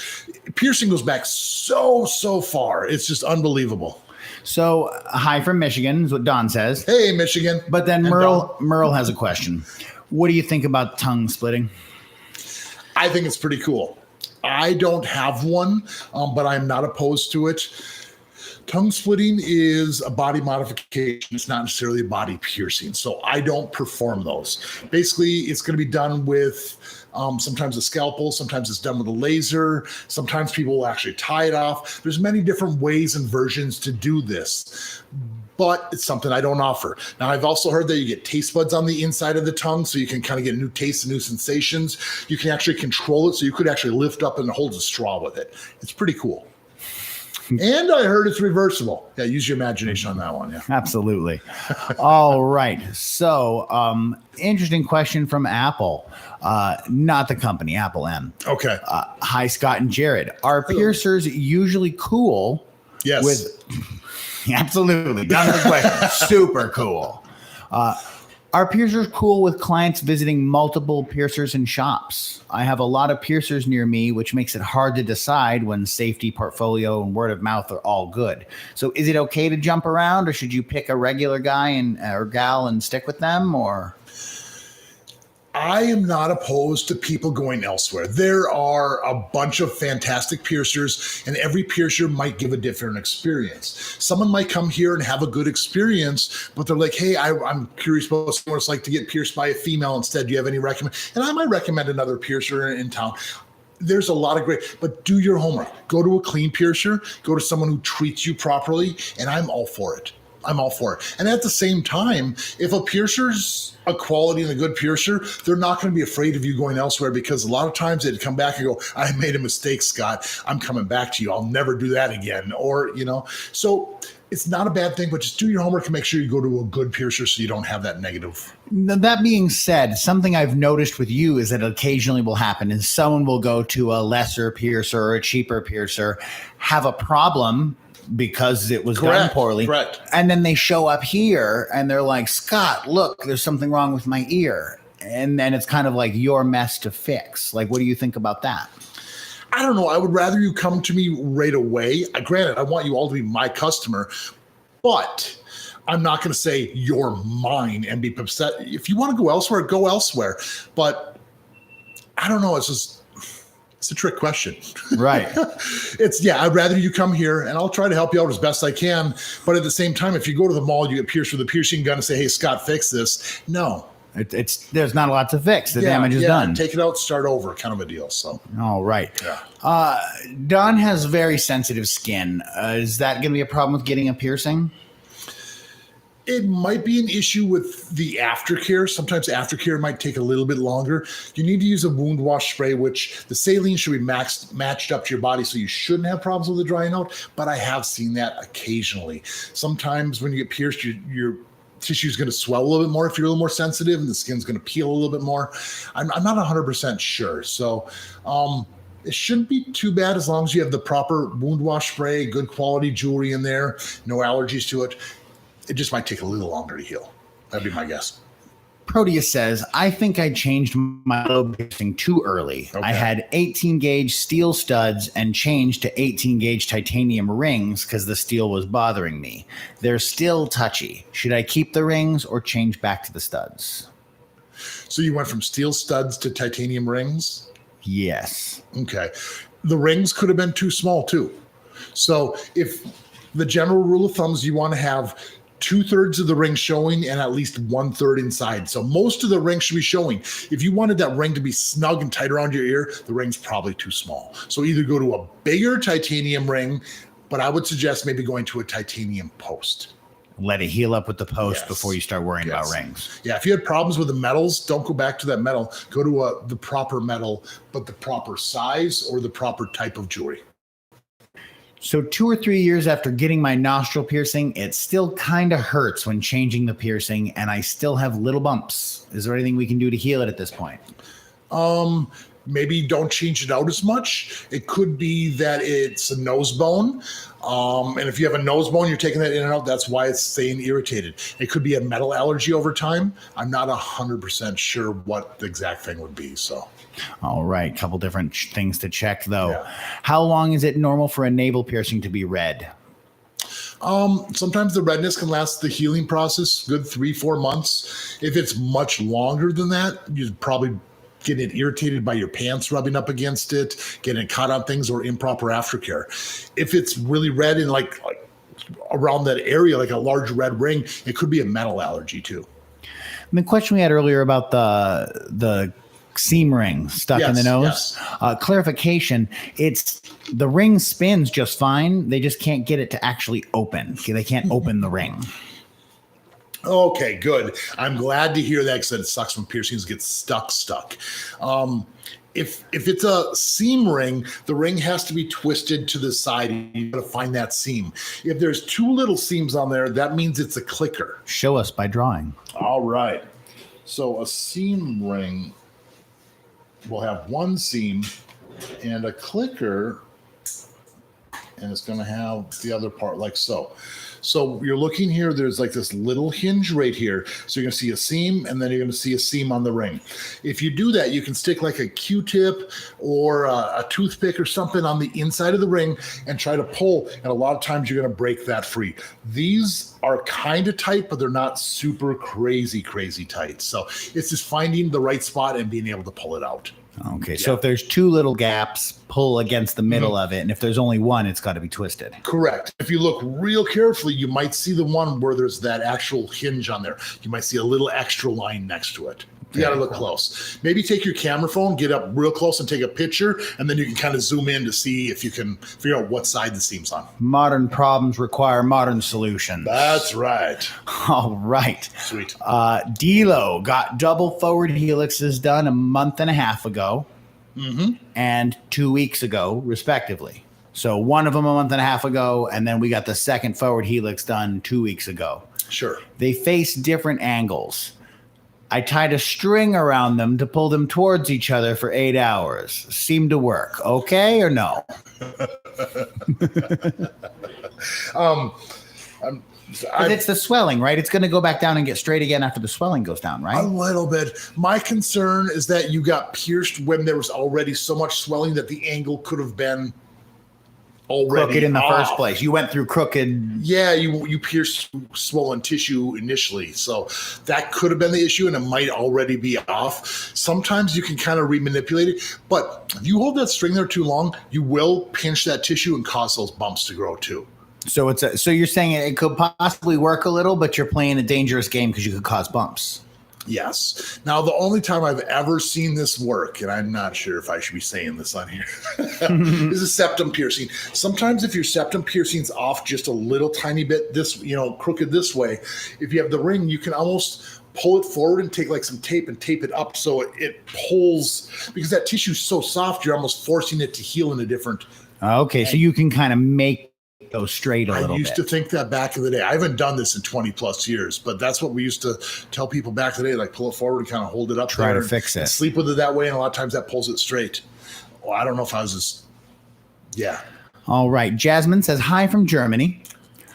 piercing goes back so far. It's just unbelievable. So, hi from Michigan is what Don says. Hey, Michigan. But then Merle has a question. What do you think about tongue splitting? I think it's pretty cool. I don't have one, but I'm not opposed to it. Tongue splitting is a body modification. It's not necessarily a body piercing. So I don't perform those. Basically, it's going to be done with sometimes a scalpel. Sometimes it's done with a laser. Sometimes people will actually tie it off. There's many different ways and versions to do this, but it's something I don't offer. Now, I've also heard that you get taste buds on the inside of the tongue, so you can kind of get new tastes and new sensations. You can actually control it, so you could actually lift up and hold a straw with it. It's pretty cool. And I heard it's reversible. Yeah, use your imagination on that one. Yeah, absolutely. All right. So, interesting question from Apple, not the company, Apple M. Okay. Hi, Scott and Jared. Are piercers usually cool? Yes. Absolutely. Done with the question. Super cool. Are piercers cool with clients visiting multiple piercers and shops? I have a lot of piercers near me, which makes it hard to decide when safety, portfolio, and word of mouth are all good. So is it okay to jump around, or should you pick a regular guy or gal and stick with them, or? I am not opposed to people going elsewhere. There are a bunch of fantastic piercers, and every piercer might give a different experience. Someone might come here and have a good experience, but they're like, hey, I'm curious about what it's like to get pierced by a female instead. Do you have any recommend? And I might recommend another piercer in town. There's a lot of great, but do your homework. Go to a clean piercer, go to someone who treats you properly, and I'm all for it. And at the same time, if a piercer's a quality and a good piercer, they're not going to be afraid of you going elsewhere, because a lot of times they'd come back and go, I made a mistake, Scott. I'm coming back to you. I'll never do that again. Or, so it's not a bad thing, but just do your homework and make sure you go to a good piercer so you don't have that negative. That being said, something I've noticed with you is that occasionally will happen is someone will go to a lesser piercer or a cheaper piercer, have a problem because it was done poorly. Correct. And then they show up here and they're like, Scott, look, there's something wrong with my ear. And then it's kind of like your mess to fix. Like, what do you think about that? I don't know. I would rather you come to me right away. Granted, I want you all to be my customer, but I'm not going to say you're mine and be upset. If you want to go elsewhere, go elsewhere. But I don't know. It's a trick question. Right. I'd rather you come here and I'll try to help you out as best I can. But at the same time, if you go to the mall, you get pierced with a piercing gun and say, hey, Scott, fix this. No. There's not a lot to fix. The damage is done. Take it out, start over, kind of a deal. So. All right. Yeah. Don has very sensitive skin. Is that going to be a problem with getting a piercing? It might be an issue with the aftercare. Sometimes aftercare might take a little bit longer. You need to use a wound wash spray, which the saline should be matched up to your body, so you shouldn't have problems with the drying out. But I have seen that occasionally. Sometimes when you get pierced, your tissue is going to swell a little bit more if you're a little more sensitive, and the skin's going to peel a little bit more. I'm not 100% sure. So it shouldn't be too bad as long as you have the proper wound wash spray, good quality jewelry in there, no allergies to it. It just might take a little longer to heal. That'd be my guess. Proteus says, I think I changed my lobe piercing too early. Okay. I had 18 gauge steel studs and changed to 18 gauge titanium rings because the steel was bothering me. They're still touchy. Should I keep the rings or change back to the studs? So you went from steel studs to titanium rings? Yes. Okay. The rings could have been too small too. So if the general rule of thumb is you want to have 2/3 of the ring showing and at least 1/3 inside. So most of the ring should be showing. If you wanted that ring to be snug and tight around your ear, the ring's probably too small. So either go to a bigger titanium ring, but I would suggest maybe going to a titanium post. Let it heal up with the post Yes. before you start worrying Yes. about rings. Yeah, if you had problems with the metals, don't go back to that metal. Go to the proper metal, but the proper size or the proper type of jewelry. So 2 or 3 years after getting my nostril piercing, it still kind of hurts when changing the piercing, and I still have little bumps. Is there anything we can do to heal it at this point? Maybe don't change it out as much. It could be that it's a nose bone. And if you have a nose bone, you're taking that in and out. That's why it's staying irritated. It could be a metal allergy over time. I'm not 100% sure what the exact thing would be. So, All right. Couple different things to check, though. Yeah. How long is it normal for a navel piercing to be red? sometimes the redness can last the healing process, good 3-4 months. If it's much longer than that, you probably getting it irritated by your pants rubbing up against it, getting it caught on things, or improper aftercare. If it's really red and like around that area, like a large red ring, it could be a metal allergy too. And the question we had earlier about the seam ring stuck in the nose, clarification, it's the ring spins just fine. They just can't get it to actually open. Okay, they can't open the ring. Okay, good. I'm glad to hear that because it sucks when piercings get stuck. If it's a seam ring, the ring has to be twisted to the side. You got to find that seam. If there's too little seams on there, that means it's a clicker. Show us by drawing. All right. So a seam ring will have one seam and a clicker, and it's going to have the other part like so. So you're looking here, there's like this little hinge right here. So you're going to see a seam, and then you're going to see a seam on the ring. If you do that, you can stick like a Q-tip or a toothpick or something on the inside of the ring and try to pull. And a lot of times you're going to break that free. These are kind of tight, but they're not super crazy tight. So it's just finding the right spot and being able to pull it out. Okay, so if there's two little gaps, pull against the middle of it. And if there's only one, it's got to be twisted. Correct. If you look real carefully, you might see the one where there's that actual hinge on there. You might see a little extra line next to it. You got to look close. Maybe take your camera phone, get up real close and take a picture, and then you can kind of zoom in to see if you can figure out what side the seam's on. Modern problems require modern solutions. That's right. All right. Sweet. D'Lo got double forward helixes done a month and a half ago and 2 weeks ago, respectively. So one of them a month and a half ago, and then we got the second forward helix done 2 weeks ago. Sure. They face different angles. I tied a string around them to pull them towards each other for 8 hours. Seemed to work. Okay or no? It's the swelling, right? It's going to go back down and get straight again after the swelling goes down, right? A little bit. My concern is that you got pierced when there was already so much swelling that the angle could have been already crooked in the off. first place. You went through crooked. Yeah, you pierced swollen tissue initially. So that could have been the issue, and it might already be off. Sometimes you can kind of remanipulate it, but if you hold that string there too long, you will pinch that tissue and cause those bumps to grow too. So so you're saying it could possibly work a little, but you're playing a dangerous game because you could cause bumps. Yes. Now, the only time I've ever seen this work, and I'm not sure if I should be saying this on here, is a septum piercing. Sometimes if your septum piercing's off just a little tiny bit, this, crooked this way, if you have the ring, you can almost pull it forward and take like some tape and tape it up so it pulls, because that tissue's so soft, you're almost forcing it to heal in a different. Okay, so you can kind of make go straight a little bit. I used to think that back in the day. I haven't done this in 20 plus years, but that's what we used to tell people back in the day, like pull it forward and kind of hold it up. Try to fix it. Sleep with it that way, and a lot of times that pulls it straight. Well, I don't know if I was just, yeah. All right. Jasmine says, hi from Germany.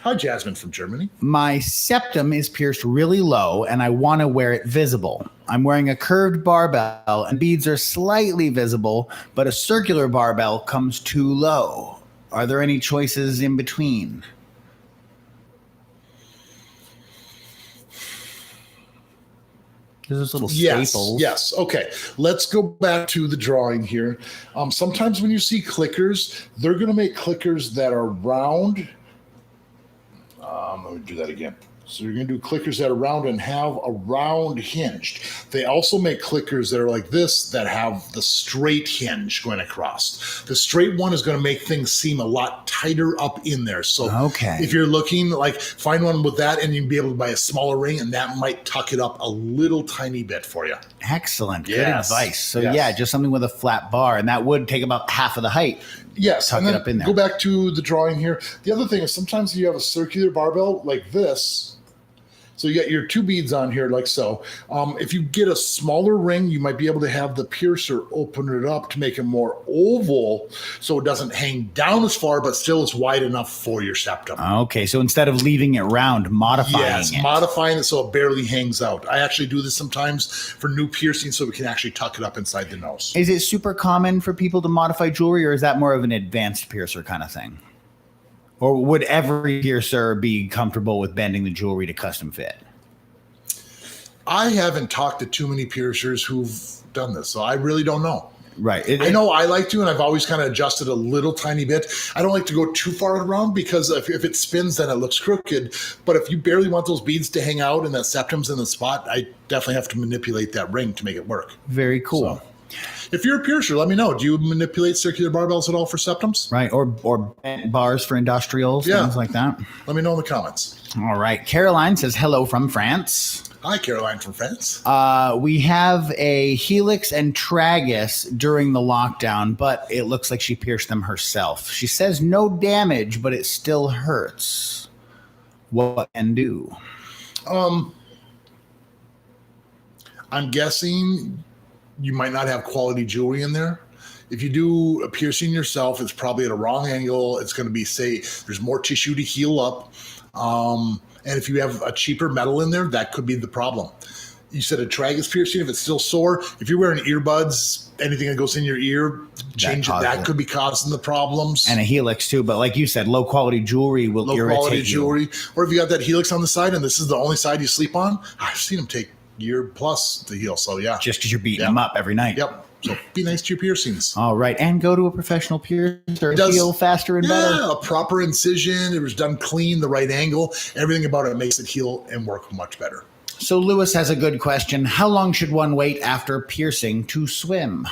Hi, Jasmine from Germany. My septum is pierced really low, and I want to wear it visible. I'm wearing a curved barbell, and beads are slightly visible, but a circular barbell comes too low. Are there any choices in between? There's those little staples. Yes. Okay. Let's go back to the drawing here. Sometimes when you see clickers, they're going to make clickers that are round. Let me do that again. So you're going to do clickers that are round and have a round hinged. They also make clickers that are like this that have the straight hinge going across. The straight one is going to make things seem a lot tighter up in there. So if you're looking, like find one with that and you'll be able to buy a smaller ring and that might tuck it up a little tiny bit for you. Excellent. Good advice. So yeah, just something with a flat bar, and that would take about half of the height. Yes, tuck it up in there. Go back to the drawing here. The other thing is sometimes you have a circular barbell like this. So you got your two beads on here like so. If you get a smaller ring, you might be able to have the piercer open it up to make it more oval so it doesn't hang down as far, but still is wide enough for your septum. Okay, so instead of leaving it round, modifying it. Modifying it so it barely hangs out. I actually do this sometimes for new piercing so we can actually tuck it up inside the nose. Is it super common for people to modify jewelry, or is that more of an advanced piercer kind of thing? Or would every piercer be comfortable with bending the jewelry to custom fit? I haven't talked to too many piercers who've done this, so I really don't know. Right. I know I like to, and I've always kind of adjusted a little tiny bit. I don't like to go too far around because if it spins, then it looks crooked. But if you barely want those beads to hang out and that septum's in the spot, I definitely have to manipulate that ring to make it work. Very cool. So, if you're a piercer, let me know. Do you manipulate circular barbells at all for septums? Right, or bent bars for industrials, things like that. Let me know in the comments. All right. Caroline says, hello from France. Hi, Caroline from France. We have a Helix and tragus during the lockdown, but it looks like she pierced them herself. She says no damage, but it still hurts. What can do? I'm guessing you might not have quality jewelry in there. If you do a piercing yourself, it's probably at a wrong angle. It's going to be, say, there's more tissue to heal up. And if you have a cheaper metal in there, that could be the problem. You said a tragus piercing, if it's still sore. If you're wearing earbuds, anything that goes in your ear, change it. That could be causing the problems. And a Helix too, but like you said, low quality jewelry will irritate you. Low quality jewelry. Or if you got that Helix on the side and this is the only side you sleep on, I've seen them take year plus to heal. So yeah. Just because you're beating them up every night. Yep. So be nice to your piercings. All right. And go to a professional piercer. Heal faster and better. Yeah, a proper incision. It was done clean, the right angle. Everything about it makes it heal and work much better. So Lewis has a good question. How long should one wait after piercing to swim?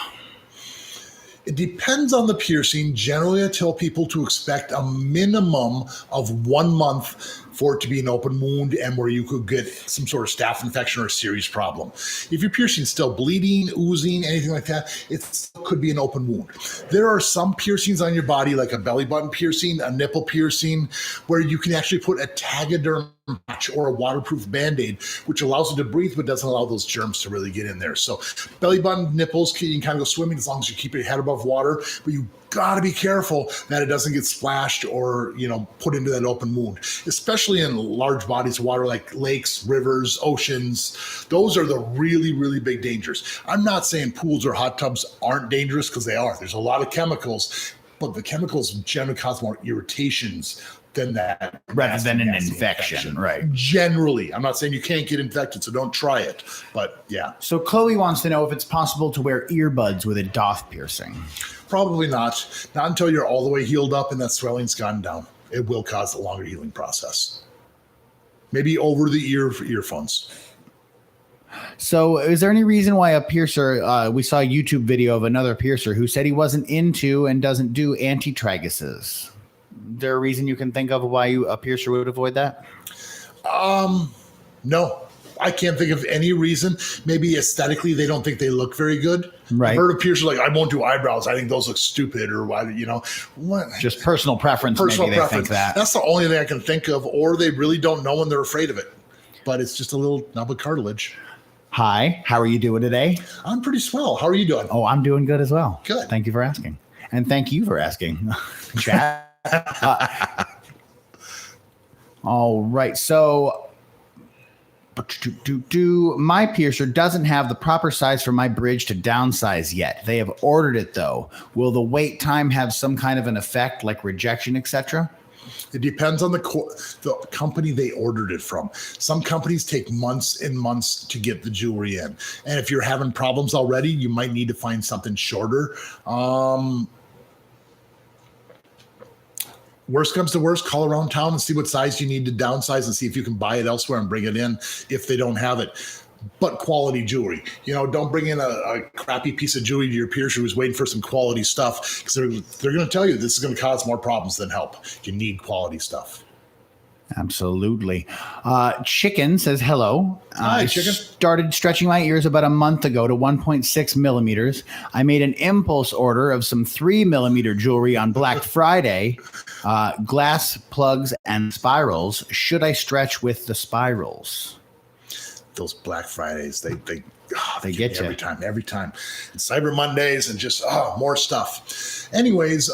It depends on the piercing. Generally, I tell people to expect a minimum of 1 month for it to be an open wound and where you could get some sort of staph infection or a serious problem. If your piercing is still bleeding, oozing, anything like that, it still could be an open wound. There are some piercings on your body, like a belly button piercing, a nipple piercing, where you can actually put a Tegaderm patch or a waterproof Band-Aid, which allows it to breathe but doesn't allow those germs to really get in there. So belly button, nipples, you can kind of go swimming as long as you keep your head above water, but you got to be careful that it doesn't get splashed or, put into that open wound, especially in large bodies of water like lakes, rivers, oceans. Those are the really, really big dangers. I'm not saying pools or hot tubs aren't dangerous, because they are. There's a lot of chemicals, but the chemicals generally cause more irritations than that. Rather than an infection, right? Generally. I'm not saying you can't get infected, so don't try it. But yeah. So Chloe wants to know if it's possible to wear earbuds with a Daith piercing. Probably not. Not until you're all the way healed up and that swelling's gone down. It will cause a longer healing process. Maybe over the ear for earphones. So is there any reason why a piercer, we saw a YouTube video of another piercer who said he wasn't into and doesn't do anti-traguses. Is there a reason you can think of why a piercer would avoid that? No, I can't think of any reason. Maybe aesthetically, they don't think they look very good. Right. I've heard of piercers like, I won't do eyebrows. I think those look stupid, or why, what? Just personal preference. Maybe they think that. That's the only thing I can think of, or they really don't know and they're afraid of it. But it's just a little knob of cartilage. Hi, how are you doing today? I'm pretty swell. How are you doing? Oh, I'm doing good as well. Good. Thank you for asking. And thank you for asking, Chad. All right. So my piercer doesn't have the proper size for my bridge to downsize yet. They have ordered it, though. Will the wait time have some kind of an effect, like rejection, etc.? It depends on the company they ordered it from. Some companies take months and months to get the jewelry in. And if you're having problems already, you might need to find something shorter. Worst comes to worst, call around town and see what size you need to downsize and see if you can buy it elsewhere and bring it in if they don't have it. But quality jewelry. Don't bring in a crappy piece of jewelry to your piercer who's waiting for some quality stuff, because they're going to tell you this is going to cause more problems than help. You need quality stuff. Absolutely. Chicken says hello. Hi, Chicken. Started stretching my ears about a month ago to 1.6 millimeters. I made an impulse order of some 3 millimeter jewelry on Black Friday, glass plugs and spirals. Should I stretch with the spirals? Those Black Fridays, they get you every time. And Cyber Mondays and just more stuff. Anyways,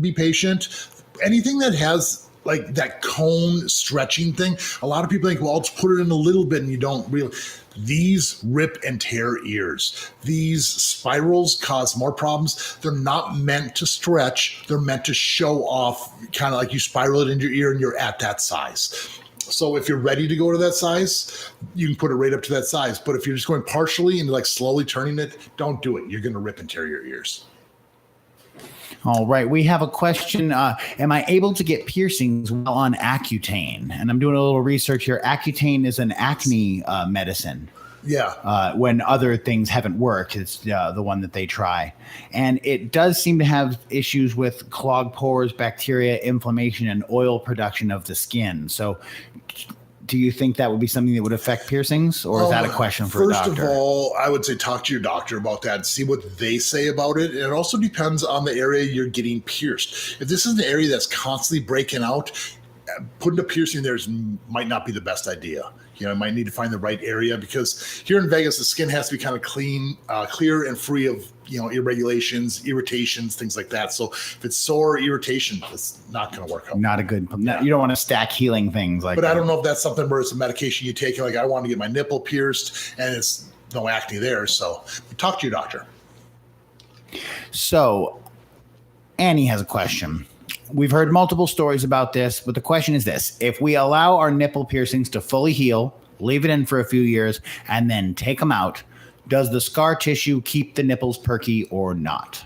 be patient. Anything that has like that cone stretching thing, a lot of people think, well, I'll just put it in a little bit, and you don't really. These rip and tear ears. These spirals cause more problems. They're not meant to stretch. They're meant to show off, kind of like you spiral it into your ear and you're at that size. So if you're ready to go to that size, you can put it right up to that size. But if you're just going partially and like slowly turning it, don't do it. You're going to rip and tear your ears. All right. We have a question. Am I able to get piercings while on Accutane? And I'm doing a little research here. Accutane is an acne medicine. Yeah. When other things haven't worked, it's the one that they try. And it does seem to have issues with clogged pores, bacteria, inflammation, and oil production of the skin. So do you think that would be something that would affect piercings, or is that a question for a doctor? First of all, I would say talk to your doctor about that and see what they say about it. And it also depends on the area you're getting pierced. If this is an area that's constantly breaking out, putting a piercing there might not be the best idea. You might need to find the right area, because here in Vegas, the skin has to be kind of clean, clear and free of, irregulations, irritations, things like that. So if it's sore irritation, it's not going to work out. Not a good, you don't want to stack healing things like that. But I don't know if that's something where it's a medication you take. Like, I want to get my nipple pierced and it's no acne there. So talk to your doctor. So Annie has a question. We've heard multiple stories about this, but the question is this. If we allow our nipple piercings to fully heal, leave it in for a few years, and then take them out, does the scar tissue keep the nipples perky or not?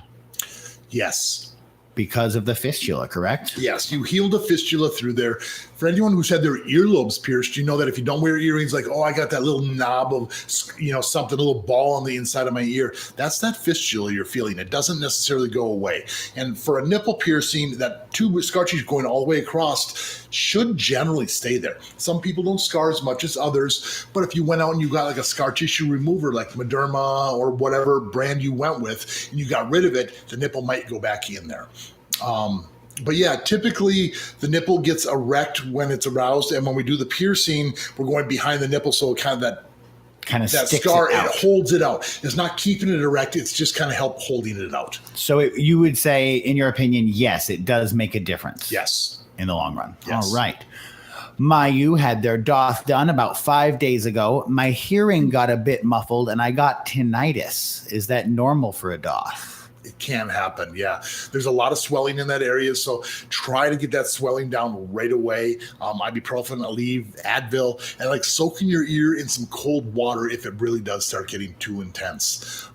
Yes. Because of the fistula, correct? Yes, you healed a fistula through there. For anyone who's had their earlobes pierced, you know that if you don't wear earrings, like, I got that little knob of, something, a little ball on the inside of my ear. That's that fistula you're feeling. It doesn't necessarily go away. And for a nipple piercing, that tube with scar tissue going all the way across should generally stay there. Some people don't scar as much as others, but if you went out and you got like a scar tissue remover, like Dermal or whatever brand you went with, and you got rid of it, the nipple might go back in there. But yeah, typically the nipple gets erect when it's aroused, and when we do the piercing, we're going behind the nipple, so kind of that scar, it holds it out. It's not keeping it erect; it's just kind of help holding it out. So you would say, in your opinion, yes, it does make a difference. Yes, in the long run. Yes. All right. Mayu had their doth done about 5 days ago. My hearing got a bit muffled, and I got tinnitus. Is that normal for a doth? It can happen. Yeah. There's a lot of swelling in that area. So try to get that swelling down right away. Ibuprofen, Aleve, Advil, and like soaking your ear in some cold water if it really does start getting too intense.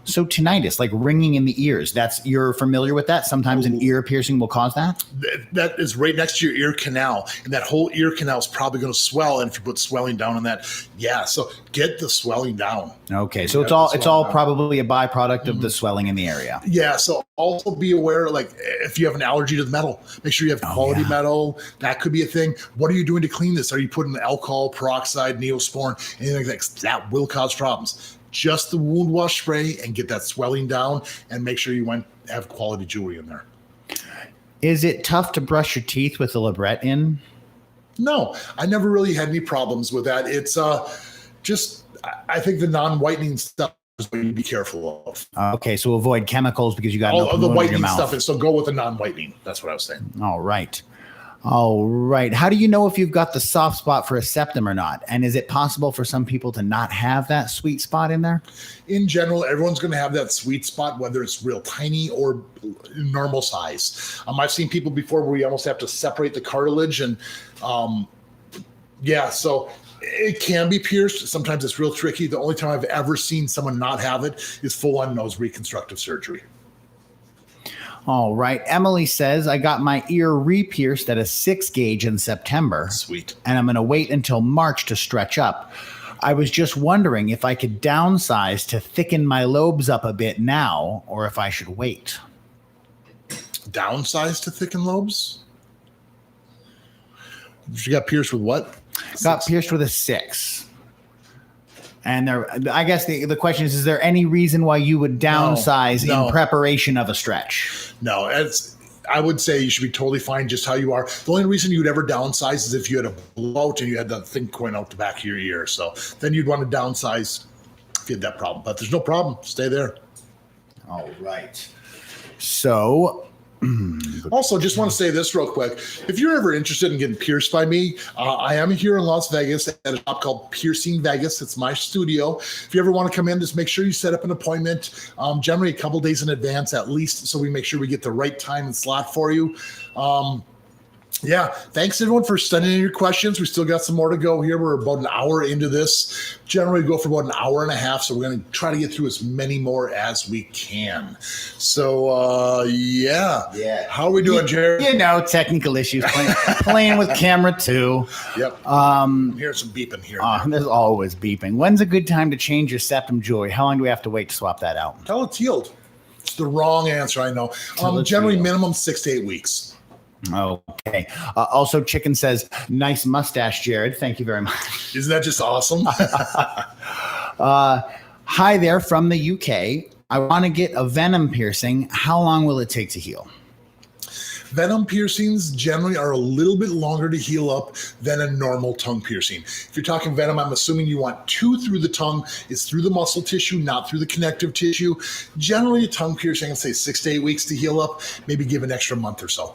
So tinnitus, like ringing in the ears, you're familiar with that? Sometimes an ear piercing will cause that? That is right next to your ear canal, and that whole ear canal is probably going to swell. And if you put swelling down on that, so get the swelling down. Okay, so it's all probably a byproduct of the swelling in the area. Yeah, so also be aware, like if you have an allergy to the metal, make sure you have quality metal. That could be a thing. What are you doing to clean this? Are you putting alcohol, peroxide, Neosporin, anything like that? That will cause problems. Just the wound wash spray and get that swelling down, and make sure you have quality jewelry in there. Is it tough to brush your teeth with a labret in? No, I never really had any problems with that. It's just, I think the non-whitening stuff is what you be careful of. Okay, so avoid chemicals because you got all the whitening stuff. So go with the non-whitening. That's what I was saying. All right. How do you know if you've got the soft spot for a septum or not? And is it possible for some people to not have that sweet spot in there? In general, everyone's going to have that sweet spot, whether it's real tiny or normal size. I've seen people before where you almost have to separate the cartilage, and so it can be pierced. Sometimes it's real tricky. The only time I've ever seen someone not have it is full-on nose reconstructive surgery. All right. Emily says, I got my ear re-pierced at a 6 gauge in September. Sweet. And I'm going to wait until March to stretch up. I was just wondering if I could downsize to thicken my lobes up a bit now, or if I should wait. Downsize to thicken lobes? She got pierced with what? Got pierced with a 6. And I guess the question is there any reason why you would downsize in preparation of a stretch? No, I would say you should be totally fine just how you are. The only reason you would ever downsize is if you had a blowout and you had that thing going out the back of your ear. So then you'd want to downsize if you had that problem. But there's no problem. Stay there. All right. So... Also, just want to say this real quick. If you're ever interested in getting pierced by me, I am here in Las Vegas at a shop called Piercing Vegas. It's my studio. If you ever want to come in, just make sure you set up an appointment, generally a couple days in advance at least, so we make sure we get the right time and slot for you. Thanks everyone for sending in your questions. We still got some more to go here. We're about an hour into this. Generally we go for about an hour and a half, so we're going to try to get through as many more as we can. So, How are we doing, Jared? Technical issues. Playing with camera 2. Yep. I'm hearing some beeping here. There's always beeping. When's a good time to change your septum jewelry? How long do we have to wait to swap that out? Until it's healed. It's the wrong answer, I know. Generally minimum 6 to 8 weeks. Okay. Also, Chicken says, nice mustache, Jared. Thank you very much. Isn't that just awesome? Hi there from the UK. I want to get a Venom piercing. How long will it take to heal? Venom piercings generally are a little bit longer to heal up than a normal tongue piercing. If you're talking Venom, I'm assuming you want 2 through the tongue. It's through the muscle tissue, not through the connective tissue. Generally, a tongue piercing, I'd say 6 to 8 weeks to heal up. Maybe give an extra month or so.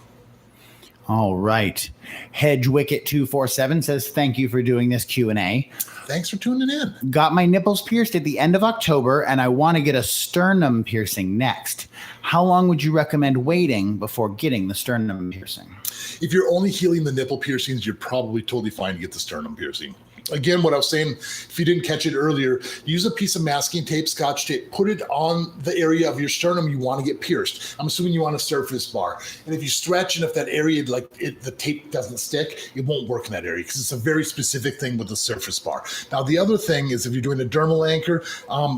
All right. HedgeWicket247 says, thank you for doing this Q&A. Thanks for tuning in. Got my nipples pierced at the end of October, and I want to get a sternum piercing next. How long would you recommend waiting before getting the sternum piercing? If you're only healing the nipple piercings, you're probably totally fine to get the sternum piercing. Again, what I was saying, if you didn't catch it earlier, use a piece of masking tape, Scotch tape, put it on the area of your sternum you want to get pierced. I'm assuming you want a surface bar. And if you stretch and if that area, the tape doesn't stick, it won't work in that area because it's a very specific thing with the surface bar. Now, the other thing is if you're doing a dermal anchor,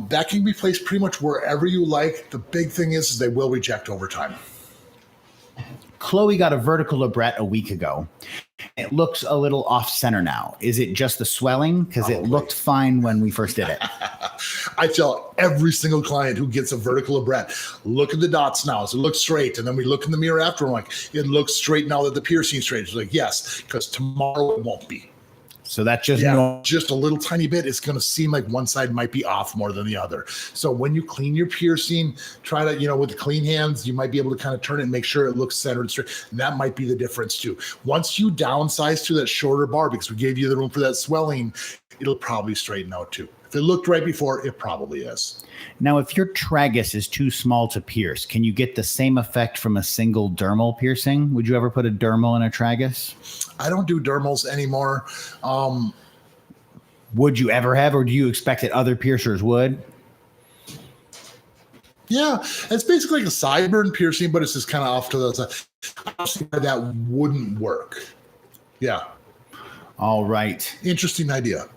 that can be placed pretty much wherever you like. The big thing is they will reject over time. Chloe got a vertical labret a week ago. It looks a little off center now. Is it just the swelling? Because it looked fine when we first did it. I tell every single client who gets a vertical labret, look at the dots now. Does it look straight? And then we look in the mirror after, and I'm like, it looks straight now that the piercing's straight. It's like, yes, because tomorrow it won't be. So that's just just a little tiny bit. It's going to seem like one side might be off more than the other. So when you clean your piercing, try to, with the clean hands, you might be able to kind of turn it and make sure it looks centered straight. And that might be the difference too. Once you downsize to that shorter bar, because we gave you the room for that swelling, it'll probably straighten out too. If If it looked right before, it probably is. Now, if your tragus is too small to pierce, can you get the same effect from a single dermal piercing? Would you ever put a dermal in a tragus? I don't do dermals anymore. Would you ever have, or do you expect that other piercers would? Yeah, it's basically like a sideburn piercing, but it's just kind of off to the side. I don't see why that wouldn't work. Yeah. All right. Interesting idea.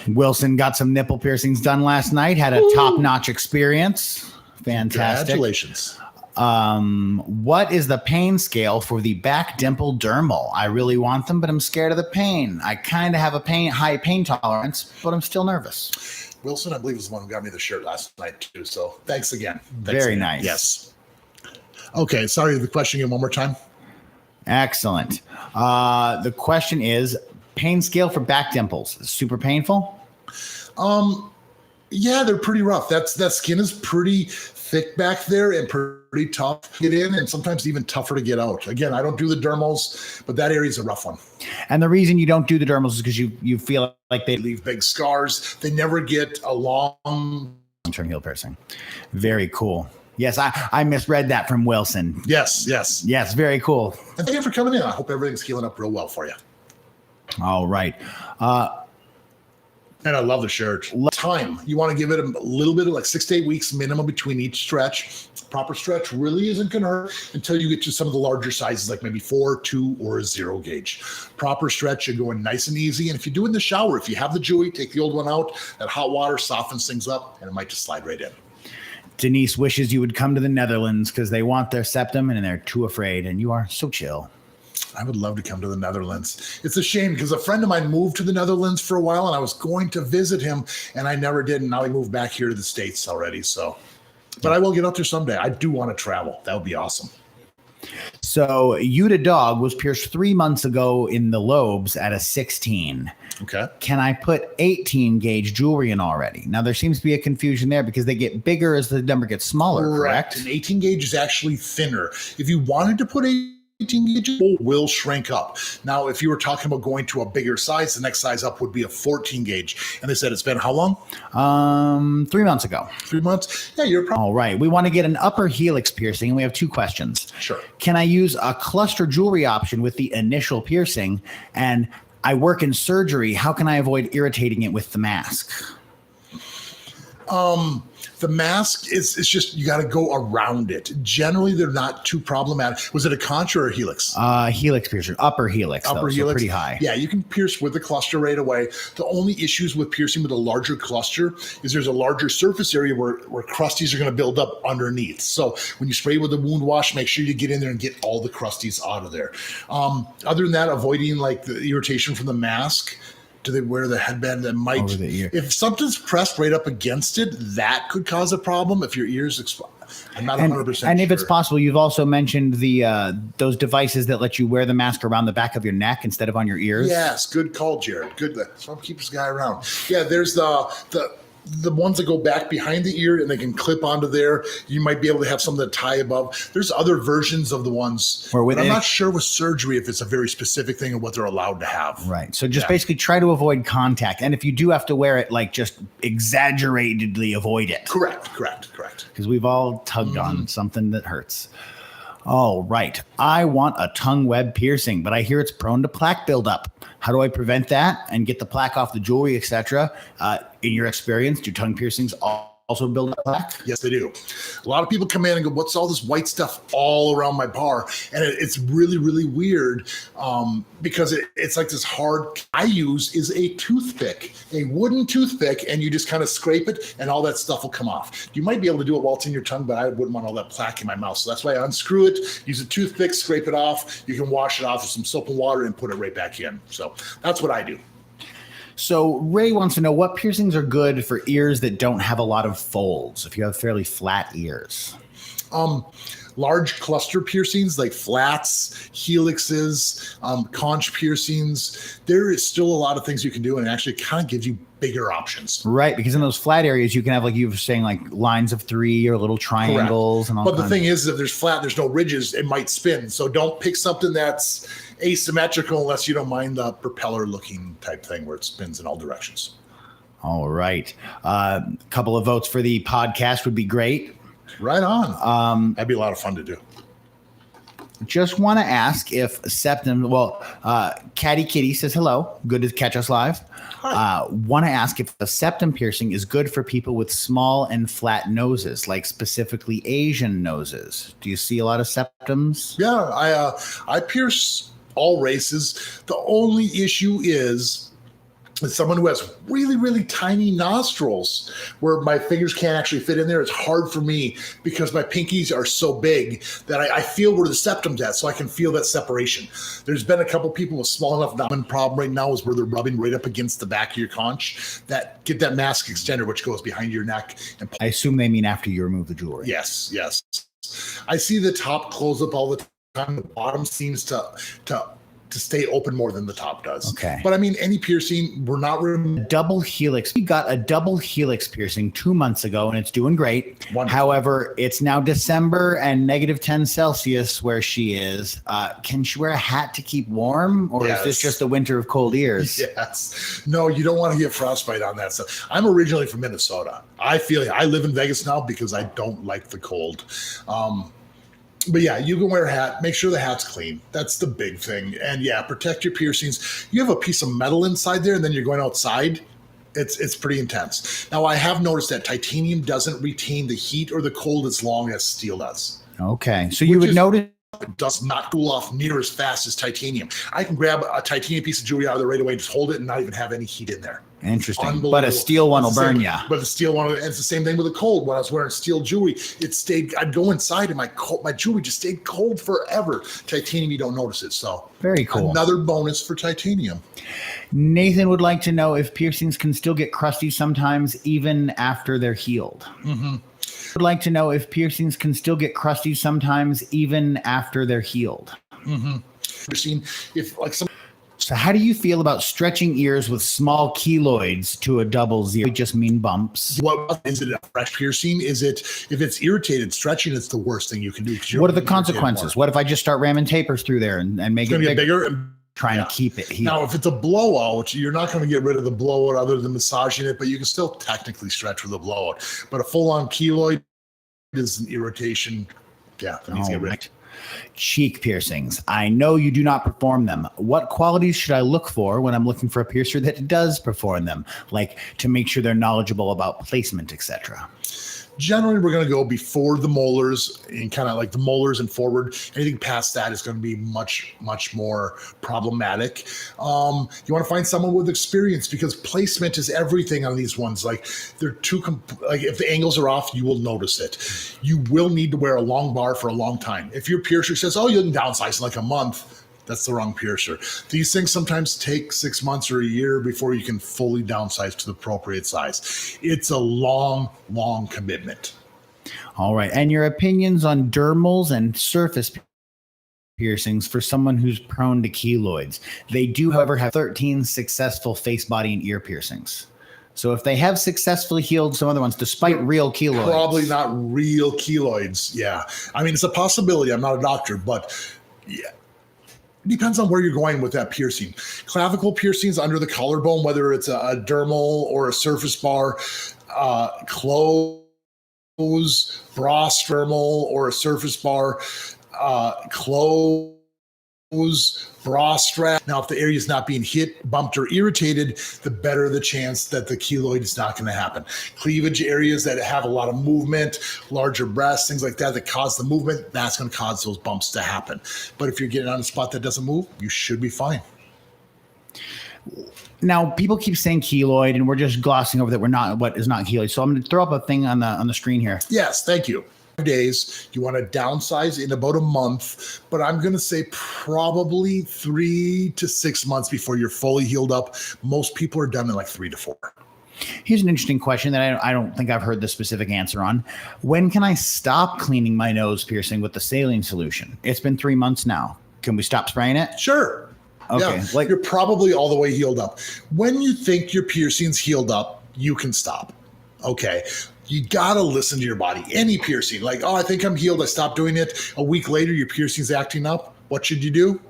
Wilson got some nipple piercings done last night, had a top-notch experience. Fantastic. Congratulations. What is the pain scale for the back dimple dermal? I really want them, but I'm scared of the pain. I kind of have a high pain tolerance, but I'm still nervous. Wilson, I believe, was the one who got me the shirt last night too. So thanks again. Very nice. Yes. Okay. Sorry. The question again one more time. Excellent. The question is pain scale for back dimples. Super painful? Yeah, they're pretty rough. That skin is pretty thick back there and pretty tough to get in, and sometimes even tougher to get out. Again, I don't do the dermals, but that area is a rough one. And the reason you don't do the dermals is because you feel like they leave big scars. They never get a long-term heel piercing. Very cool. Yes, I misread that from Wilson. Yes. Very cool. And thank you for coming in. I hope everything's healing up real well for you. All right. And I love the shirt. Time. You want to give it a little bit of like 6 to 8 weeks minimum between each stretch. Proper stretch really isn't going to hurt until you get to some of the larger sizes, like maybe 4, 2, or a 0 gauge. Proper stretch, you're going nice and easy. And if you do it in the shower, if you have the Joey, take the old one out. That hot water softens things up, and it might just slide right in. Denise wishes you would come to the Netherlands because they want their septum and they're too afraid, and you are so chill. I would love to come to the Netherlands. It's a shame because a friend of mine moved to the Netherlands for a while, and I was going to visit him, and I never did. And now he moved back here to the States already. So, but I will get out there someday. I do want to travel. That would be awesome. So, Yuta Dog was pierced 3 months ago in the lobes at a 16. Okay. Can I put 18 gauge jewelry in already? Now, there seems to be a confusion there because they get bigger as the number gets smaller, correct? An 18 gauge is actually thinner. If you wanted to put 18 gauge will shrink up. Now, if you were talking about going to a bigger size, the next size up would be a 14 gauge. And they said it's been how long? 3 months ago. 3 months? Yeah, you're probably. All right. We want to get an upper helix piercing, and we have 2 questions. Sure. Can I use a cluster jewelry option with the initial piercing? And I work in surgery. How can I avoid irritating it with the mask? The mask it's just you got to go around it. Generally, they're not too problematic. Was it a contra or a helix? Helix piercer, upper helix. Upper though, helix, so pretty high. Yeah, you can pierce with the cluster right away. The only issues with piercing with a larger cluster is there's a larger surface area where crusties are going to build up underneath. So when you spray with the wound wash, make sure you get in there and get all the crusties out of there. Other than that, avoiding like the irritation from the mask. Do they wear the headband that might, over the ear? If something's pressed right up against it, that could cause a problem. If your ears, I'm not 100% sure. And if it's possible, you've also mentioned the those devices that let you wear the mask around the back of your neck instead of on your ears. Yes, good call, Jared. Good. So I'm keep this guy around. Yeah, there's the ones that go back behind the ear and they can clip onto there. You might be able to have some that tie above. There's other versions of the ones. But I'm not sure with surgery if it's a very specific thing and what they're allowed to have. Right. So just basically try to avoid contact. And if you do have to wear it, like just exaggeratedly avoid it. Correct. Because we've all tugged on something that hurts. All right. I want a tongue web piercing, but I hear it's prone to plaque buildup. How do I prevent that and get the plaque off the jewelry, etc.? In your experience, do tongue piercings also build up plaque? Yes, they do. A lot of people come in and go, what's all this white stuff all around my bar? And it's really, really weird because it's like this hard, I use is a toothpick, a wooden toothpick, and you just kind of scrape it and all that stuff will come off. You might be able to do it while it's in your tongue, but I wouldn't want all that plaque in my mouth. So that's why I unscrew it, use a toothpick, scrape it off. You can wash it off with some soap and water and put it right back in. So that's what I do. So Ray wants to know what piercings are good for ears that don't have a lot of folds, if you have fairly flat ears. Large cluster piercings like flats, helixes, conch piercings. There is still a lot of things you can do, and it actually kind of gives you bigger options. Right, because in those flat areas, you can have, like you were saying, like lines of 3 or little triangles. Correct. And all. But the thing is, if there's flat, there's no ridges, it might spin. So don't pick something that's asymmetrical unless you don't mind the propeller looking type thing where it spins in all directions. All right. A couple of votes for the podcast would be great. Right on. That'd be a lot of fun to do. Just want to ask if Septum, Catty Kitty says hello. Good to catch us live. Want to ask if a septum piercing is good for people with small and flat noses, like specifically Asian noses. Do you see a lot of septums? Yeah, I pierce all races. The only issue is someone who has really, really tiny nostrils where my fingers can't actually fit in there. It's hard for me because my pinkies are so big that I feel where the septum's at, so I can feel that separation. There's been a couple people with small enough. The problem right now is where they're rubbing right up against the back of your conch that get that mask extender, which goes behind your neck. And I assume they mean after you remove the jewelry. Yes. I see the top close up all the time. The bottom seems to stay open more than the top does. Okay. But I mean, any piercing, we're not double helix. We got a double helix piercing 2 months ago and it's doing great. Wonderful. However, it's now December and -10 where she is. Can she wear a hat to keep warm, or is this just a winter of cold ears? Yes. No, you don't want to get frostbite on that stuff. I'm originally from Minnesota. I live in Vegas now because I don't like the cold. But yeah, you can wear a hat. Make sure the hat's clean. That's the big thing. And yeah, protect your piercings. You have a piece of metal inside there, and then you're going outside. It's pretty intense. Now, I have noticed that titanium doesn't retain the heat or the cold as long as steel does. Okay, so you would notice it does not cool off near as fast as titanium. I can grab a titanium piece of jewelry out of there right away, just hold it, and not even have any heat in there. Interesting. But a steel one will burn you. But the steel one, and it's the same thing with the cold. When I was wearing steel jewelry, I'd go inside and my jewelry just stayed cold forever. Titanium, you don't notice it. So very cool. Another bonus for titanium. Nathan would like to know if piercings can still get crusty sometimes, even after they're healed. Mm-hmm. Would like to know if piercings can still get crusty sometimes, even after they're healed. Mm-hmm. So how do you feel about stretching ears with small keloids to a double zero? We just mean bumps. What is it? A fresh piercing? Is it, if it's irritated, stretching is the worst thing you can do. What are the consequences? What if I just start ramming tapers through there and make it bigger? Trying to keep it healed. Now, if it's a blowout, you're not going to get rid of the blowout other than massaging it, but you can still technically stretch with a blowout. But a full-on keloid is an irritation. Yeah, that needs to get rid of. Cheek piercings. I know you do not perform them. What qualities should I look for when I'm looking for a piercer that does perform them? Like to make sure they're knowledgeable about placement, etc. Generally, we're going to go before the molars and kind of like the molars and forward. Anything past that is going to be much, much more problematic. You want to find someone with experience because placement is everything on these ones. Like they're too, like if the angles are off, you will notice it. You will need to wear a long bar for a long time. If your piercer says, oh, you can downsize in like a month, that's the wrong piercer. These things sometimes take 6 months or a year before you can fully downsize to the appropriate size. It's a long, long commitment. All right. And your opinions on dermals and surface piercings for someone who's prone to keloids. They do, however, have 13 successful face, body, and ear piercings. So if they have successfully healed some other ones, despite real keloids. Probably not real keloids. Yeah. I mean, it's a possibility. I'm not a doctor, but yeah. It depends on where you're going with that piercing. Clavicle piercings under the collarbone, whether it's a dermal or a surface bar, close, bra dermal or a surface bar, close, bra strap. Now, if the area is not being hit, bumped, or irritated, the better the chance that the keloid is not going to happen. Cleavage areas that have a lot of movement, larger breasts, things like that that cause the movement, that's going to cause those bumps to happen. But if you're getting on a spot that doesn't move, you should be fine. Now, people keep saying keloid, and we're just glossing over that we're not what is not keloid. So I'm going to throw up a thing on the screen here. Yes, thank you. Days, you want to downsize in about a month, but I'm going to say probably 3 to 6 months before you're fully healed up. Most people are done in like 3 to 4. Here's an interesting question that I don't think I've heard the specific answer on. When can I stop cleaning my nose piercing with the saline solution? It's been 3 months now. Can we stop spraying it? Sure. Okay. Yeah, you're probably all the way healed up. When you think your piercing's healed up, you can stop. Okay. You got to listen to your body. Any piercing, like, oh, I think I'm healed. I stopped doing it. A week later, your piercing's acting up. What should you do?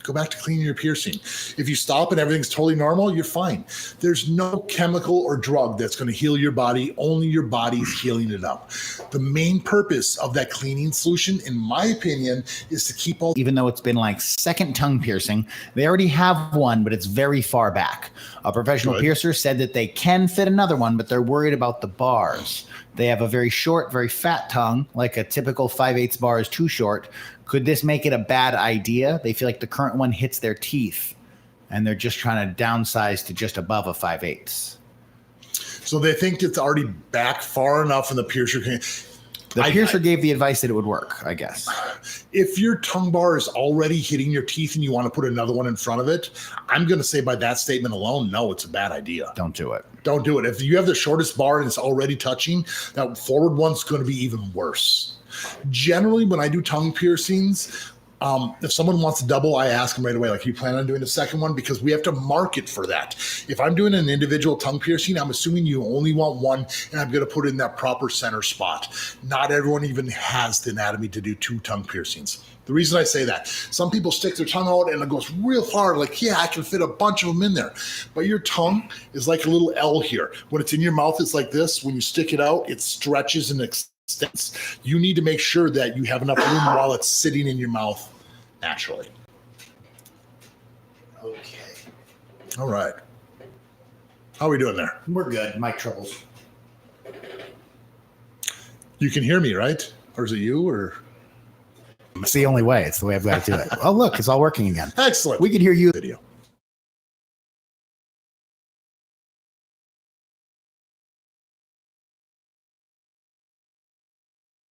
go back to cleaning your piercing. If you stop and everything's totally normal, you're fine. There's no chemical or drug that's going to heal your body. Only your body's healing it up. The main purpose of that cleaning solution, in my opinion, is to keep all. Even though it's been like second tongue piercing, they already have one, but it's very far back. A professional piercer said that they can fit another one, but they're worried about the bars. They have a very short, very fat tongue, like a typical 5/8 bar is too short. Could this make it a bad idea? They feel like the current one hits their teeth, and they're just trying to downsize to just above a 5/8. So they think it's already back far enough in the piercer. The piercer gave the advice that it would work, I guess. If your tongue bar is already hitting your teeth and you want to put another one in front of it, I'm going to say by that statement alone, no, it's a bad idea. Don't do it. Don't do it. If you have the shortest bar and it's already touching, that forward one's going to be even worse. Generally, when I do tongue piercings, if someone wants a double, I ask them right away, like, you plan on doing a second one? Because we have to market for that. If I'm doing an individual tongue piercing, I'm assuming you only want one, and I'm going to put it in that proper center spot. Not everyone even has the anatomy to do 2 tongue piercings. The reason I say that, some people stick their tongue out and it goes real far, like, yeah, I can fit a bunch of them in there. But your tongue is like a little L here. When it's in your mouth, it's like this. When you stick it out, it stretches and extends. You need to make sure that you have enough room while it's sitting in your mouth naturally. Okay. All right. How are we doing there? We're good. Mic troubles. You can hear me, right? Or is it you? Or It's the only way. It's the way I've got to do it. Oh, look, it's all working again. excellent. We can hear you. Video.